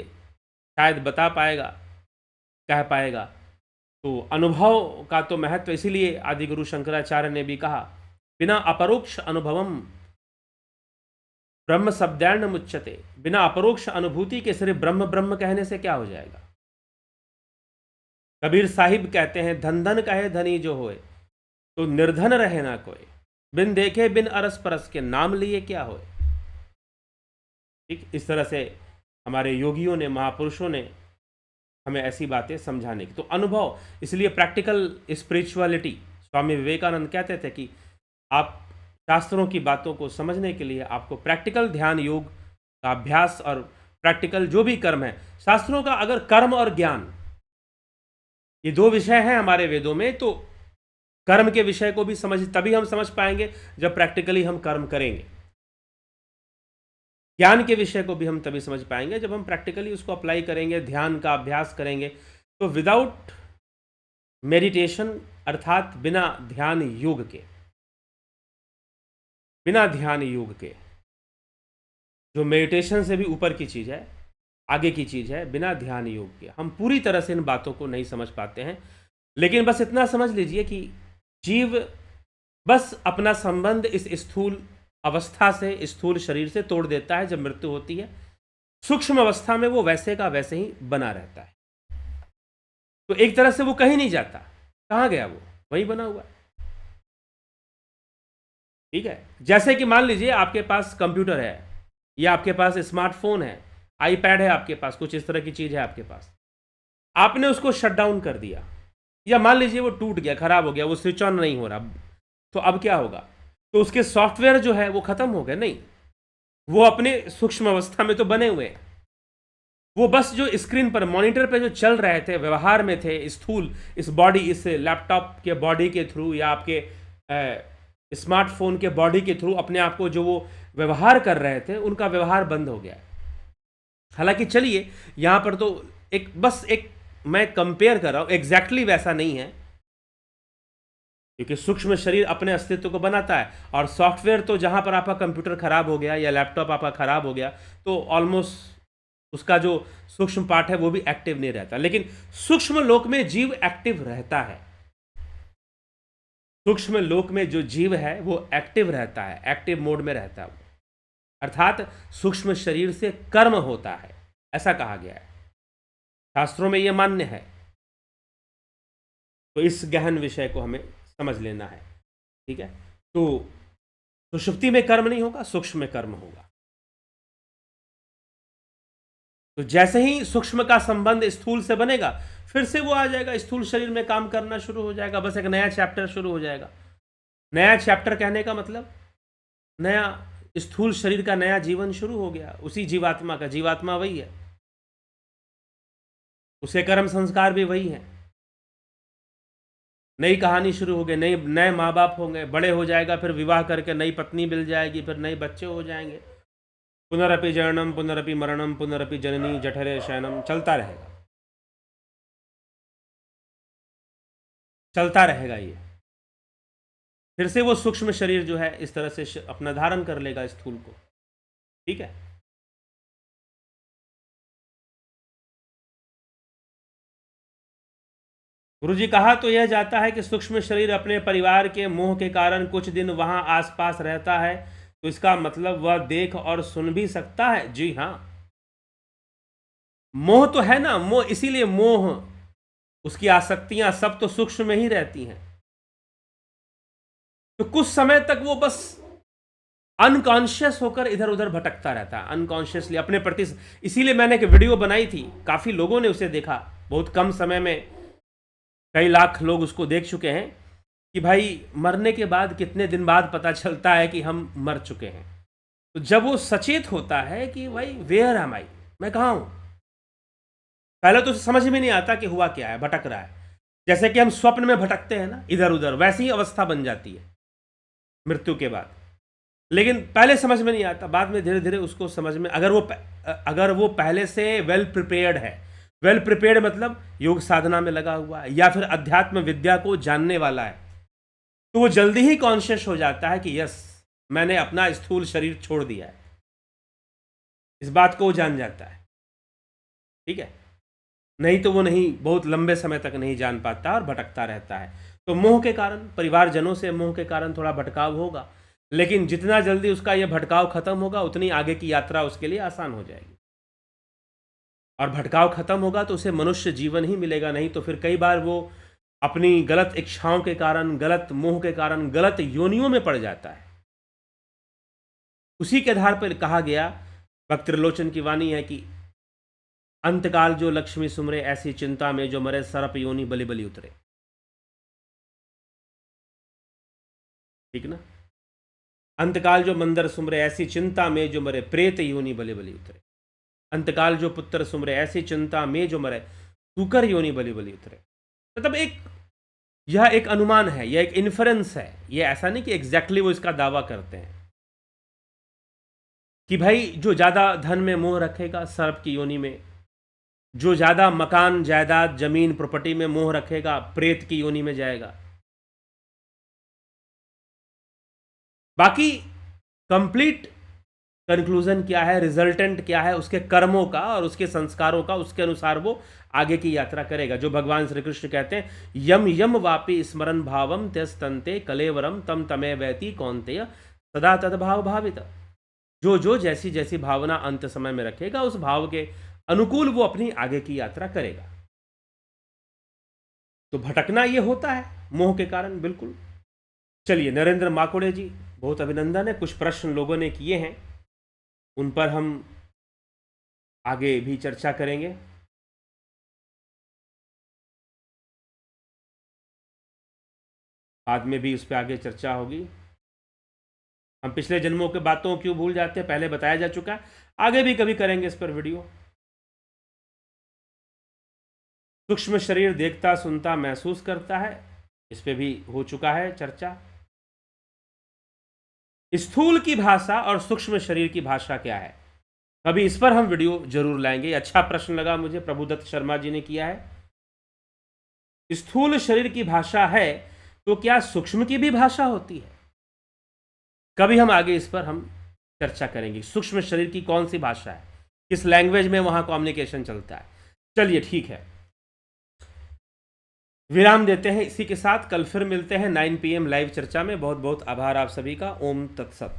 शायद बता पाएगा, कह पाएगा। तो अनुभव का तो महत्व, इसीलिए आदि गुरु शंकराचार्य ने भी कहा, बिना अपरोक्ष अनुभवम ब्रह्म शब्दैर्ण मुच्यते। बिना अपरोक्ष अनुभूति के सिर्फ ब्रह्म ब्रह्म कहने से क्या हो जाएगा। कबीर साहिब कहते हैं, धन धन कहे धनी जो होए, तो निर्धन रहे ना कोई, बिन देखे बिन अरस परस के, नाम लिए क्या होए। ठीक इस तरह से हमारे योगियों ने, महापुरुषों ने हमें ऐसी बातें समझाने की। तो अनुभव, इसलिए प्रैक्टिकल स्पिरिचुअलिटी, स्वामी विवेकानंद कहते थे कि आप शास्त्रों की बातों को समझने के लिए आपको प्रैक्टिकल ध्यान योग का अभ्यास और प्रैक्टिकल जो भी कर्म है, शास्त्रों का अगर कर्म और ज्ञान ये 2 विषय हैं हमारे वेदों में, तो कर्म के विषय को भी तभी हम समझ पाएंगे जब प्रैक्टिकली हम कर्म करेंगे। ज्ञान के विषय को भी हम तभी समझ पाएंगे जब हम प्रैक्टिकली उसको अप्लाई करेंगे, ध्यान का अभ्यास करेंगे। तो विदाउट मेडिटेशन, अर्थात बिना ध्यान योग के, बिना ध्यान योग के, जो मेडिटेशन से भी ऊपर की चीज़ है, आगे की चीज़ है, बिना ध्यान योग के हम पूरी तरह से इन बातों को नहीं समझ पाते हैं। लेकिन बस इतना समझ लीजिए कि जीव बस अपना संबंध इस स्थूल अवस्था से, स्थूल शरीर से तोड़ देता है जब मृत्यु होती है। सूक्ष्म अवस्था में वो वैसे का वैसे ही बना रहता है। तो एक तरह से वो कहीं नहीं जाता। कहाँ गया वो? वहीं बना हुआ है। ठीक है, जैसे कि मान लीजिए आपके पास कंप्यूटर है, या आपके पास स्मार्टफोन है, आईपैड है आपके पास, कुछ इस तरह की चीज़ है आपके पास, आपने उसको शट डाउन कर दिया, या मान लीजिए वो टूट गया, खराब हो गया, वो स्विच ऑन नहीं हो रहा, तो अब क्या होगा? तो उसके सॉफ्टवेयर जो है वो खत्म हो गए? नहीं, वो अपने सूक्ष्म अवस्था में तो बने हुए हैं। वो बस जो स्क्रीन पर, मॉनिटर पे जो चल रहे थे, व्यवहार में थे, स्थूल इस बॉडी, इस लैपटॉप के बॉडी के थ्रू या आपके स्मार्टफोन के बॉडी के थ्रू अपने आप को जो वो व्यवहार कर रहे थे, उनका व्यवहार बंद हो गया। हालांकि चलिए यहाँ पर तो बस एक मैं कंपेयर कर रहा हूँ, एग्जैक्टली वैसा नहीं है, क्योंकि सूक्ष्म शरीर अपने अस्तित्व को बनाता है, और सॉफ्टवेयर तो जहाँ पर आपका कंप्यूटर खराब हो गया या लैपटॉप आपका खराब हो गया, तो ऑलमोस्ट उसका जो सूक्ष्म पार्ट है वो भी एक्टिव नहीं रहता। लेकिन सूक्ष्म लोक में जीव एक्टिव रहता है। सूक्ष्म लोक में जो जीव है वो एक्टिव रहता है, एक्टिव मोड में रहता है, अर्थात सूक्ष्म शरीर से कर्म होता है, ऐसा कहा गया है, शास्त्रों में यह मान्य है। तो इस गहन विषय को हमें समझ लेना है, ठीक है। तो सुषुप्ति में कर्म नहीं होगा, सूक्ष्म में कर्म होगा। तो जैसे ही सूक्ष्म का संबंध स्थूल से बनेगा, फिर से वो आ जाएगा, स्थूल शरीर में काम करना शुरू हो जाएगा, बस एक नया चैप्टर शुरू हो जाएगा। नया चैप्टर कहने का मतलब नया स्थूल शरीर का नया जीवन शुरू हो गया, उसी जीवात्मा का। जीवात्मा वही है, उसके कर्म संस्कार भी वही है। नई कहानी शुरू हो गई, नए माँ बाप होंगे, बड़े हो जाएगा, फिर विवाह करके नई पत्नी मिल जाएगी, फिर नए बच्चे हो जाएंगे। पुनरपि जननम पुनरपि मरणम पुनरपि जननी जठरे शयनम, चलता रहेगा, चलता रहेगा ये। फिर से वो सूक्ष्म शरीर जो है इस तरह से अपना धारण कर लेगा स्थूल को, ठीक है। गुरुजी कहा तो यह जाता है कि सूक्ष्म शरीर अपने परिवार के मोह के कारण कुछ दिन वहां आसपास रहता है, तो इसका मतलब वह देख और सुन भी सकता है। जी हाँ, मोह तो है ना, मोह, इसीलिए मोह, उसकी आसक्तियां सब तो सूक्ष्म में ही रहती हैं। तो कुछ समय तक वो बस अनकॉन्शियस होकर इधर उधर भटकता रहता है, अनकॉन्शियसली अपने प्रति। इसीलिए मैंने एक वीडियो बनाई थी, काफी लोगों ने उसे देखा, बहुत कम समय में कई लाख लोग उसको देख चुके हैं, कि भाई मरने के बाद कितने दिन बाद पता चलता है कि हम मर चुके हैं। तो जब वो सचेत होता है कि भाई वेयर एम आई, मैं कहाँ हूं, पहले तो समझ में नहीं आता कि हुआ क्या है, भटक रहा है। जैसे कि हम स्वप्न में भटकते हैं ना इधर उधर, वैसी ही अवस्था बन जाती है मृत्यु के बाद। लेकिन पहले समझ में नहीं आता, बाद में धीरे धीरे उसको समझ में, अगर वो पहले से वेल प्रिपेयर्ड है, वेल प्रिपेयर्ड मतलब योग साधना में लगा हुआ है, या फिर अध्यात्म विद्या को जानने वाला है, तो वो जल्दी ही कॉन्शियस हो जाता है कि यस, मैंने अपना स्थूल शरीर छोड़ दिया है। इस बात को वो जान जाता है, ठीक है। नहीं तो वो नहीं, बहुत लंबे समय तक नहीं जान पाता और भटकता रहता है। तो मोह के कारण, परिवारजनों से मोह के कारण थोड़ा भटकाव होगा, लेकिन जितना जल्दी उसका यह भटकाव खत्म होगा, उतनी आगे की यात्रा उसके लिए आसान हो जाएगी। और भटकाव खत्म होगा तो उसे मनुष्य जीवन ही मिलेगा, नहीं तो फिर कई बार वो अपनी गलत इच्छाओं के कारण, गलत मोह के कारण गलत योनियों में पड़ जाता है। उसी के आधार पर कहा गया, भक्त त्रिलोचन की वाणी है कि अंतकाल जो लक्ष्मी सुमरे, ऐसी चिंता में जो मरे, सरप योनि बलि बलि उतरे। ठीक ना। अंतकाल जो मंदर सुमरे, ऐसी चिंता में जो मरे, प्रेत योनि बलि बलि उतरे। अंतकाल जो पुत्र सुमरे, ऐसी चिंता में जो मरे, सूकर योनि बलि बलि उतरे। मतलब यह एक अनुमान है, यह एक इन्फरेंस है। यह ऐसा नहीं कि एग्जैक्टली वो इसका दावा करते हैं कि भाई जो ज्यादा धन में मोह रखेगा सर्प की योनि में, जो ज्यादा मकान जायदाद जमीन प्रॉपर्टी में मोह रखेगा प्रेत की योनि में जाएगा। बाकी कंप्लीट कंक्लूजन क्या है, रिजल्टेंट क्या है, उसके कर्मों का और उसके संस्कारों का, उसके अनुसार वो आगे की यात्रा करेगा। जो भगवान श्री कृष्ण कहते हैं, यम यम वापि स्मरण भावम त्यस्तंते कलेवरम तम तमे वैति कौन्तेय सदा तद्भाव भावित। जो जो जैसी जैसी भावना अंत समय में रखेगा, उस भाव के अनुकूल वो अपनी आगे की यात्रा करेगा। तो भटकना ये होता है मोह के कारण, बिल्कुल। चलिए, नरेंद्र माकोड़े जी, बहुत अभिनंदन है। कुछ प्रश्न लोगों ने किए हैं, उन पर हम आगे भी चर्चा करेंगे। बाद में भी उस पर आगे चर्चा होगी। हम पिछले जन्मों के बातों क्यों भूल जाते हैं, पहले बताया जा चुका है, आगे भी कभी करेंगे इस पर वीडियो। सूक्ष्म शरीर देखता सुनता महसूस करता है, इस पे भी हो चुका है चर्चा। स्थूल की भाषा और सूक्ष्म शरीर की भाषा क्या है, अभी इस पर हम वीडियो जरूर लाएंगे। अच्छा प्रश्न लगा मुझे, प्रभुदत्त शर्मा जी ने किया है। स्थूल शरीर की भाषा है तो क्या सूक्ष्म की भी भाषा होती है? कभी हम आगे इस पर हम चर्चा करेंगे, सूक्ष्म शरीर की कौन सी भाषा है। किस लैंग्वेज में वहां कम्युनिकेशन चलता है। चलिए ठीक है, विराम देते हैं इसी के साथ। कल फिर मिलते हैं 9 PM लाइव चर्चा में। बहुत बहुत आभार आप सभी का। ओम तत्सत।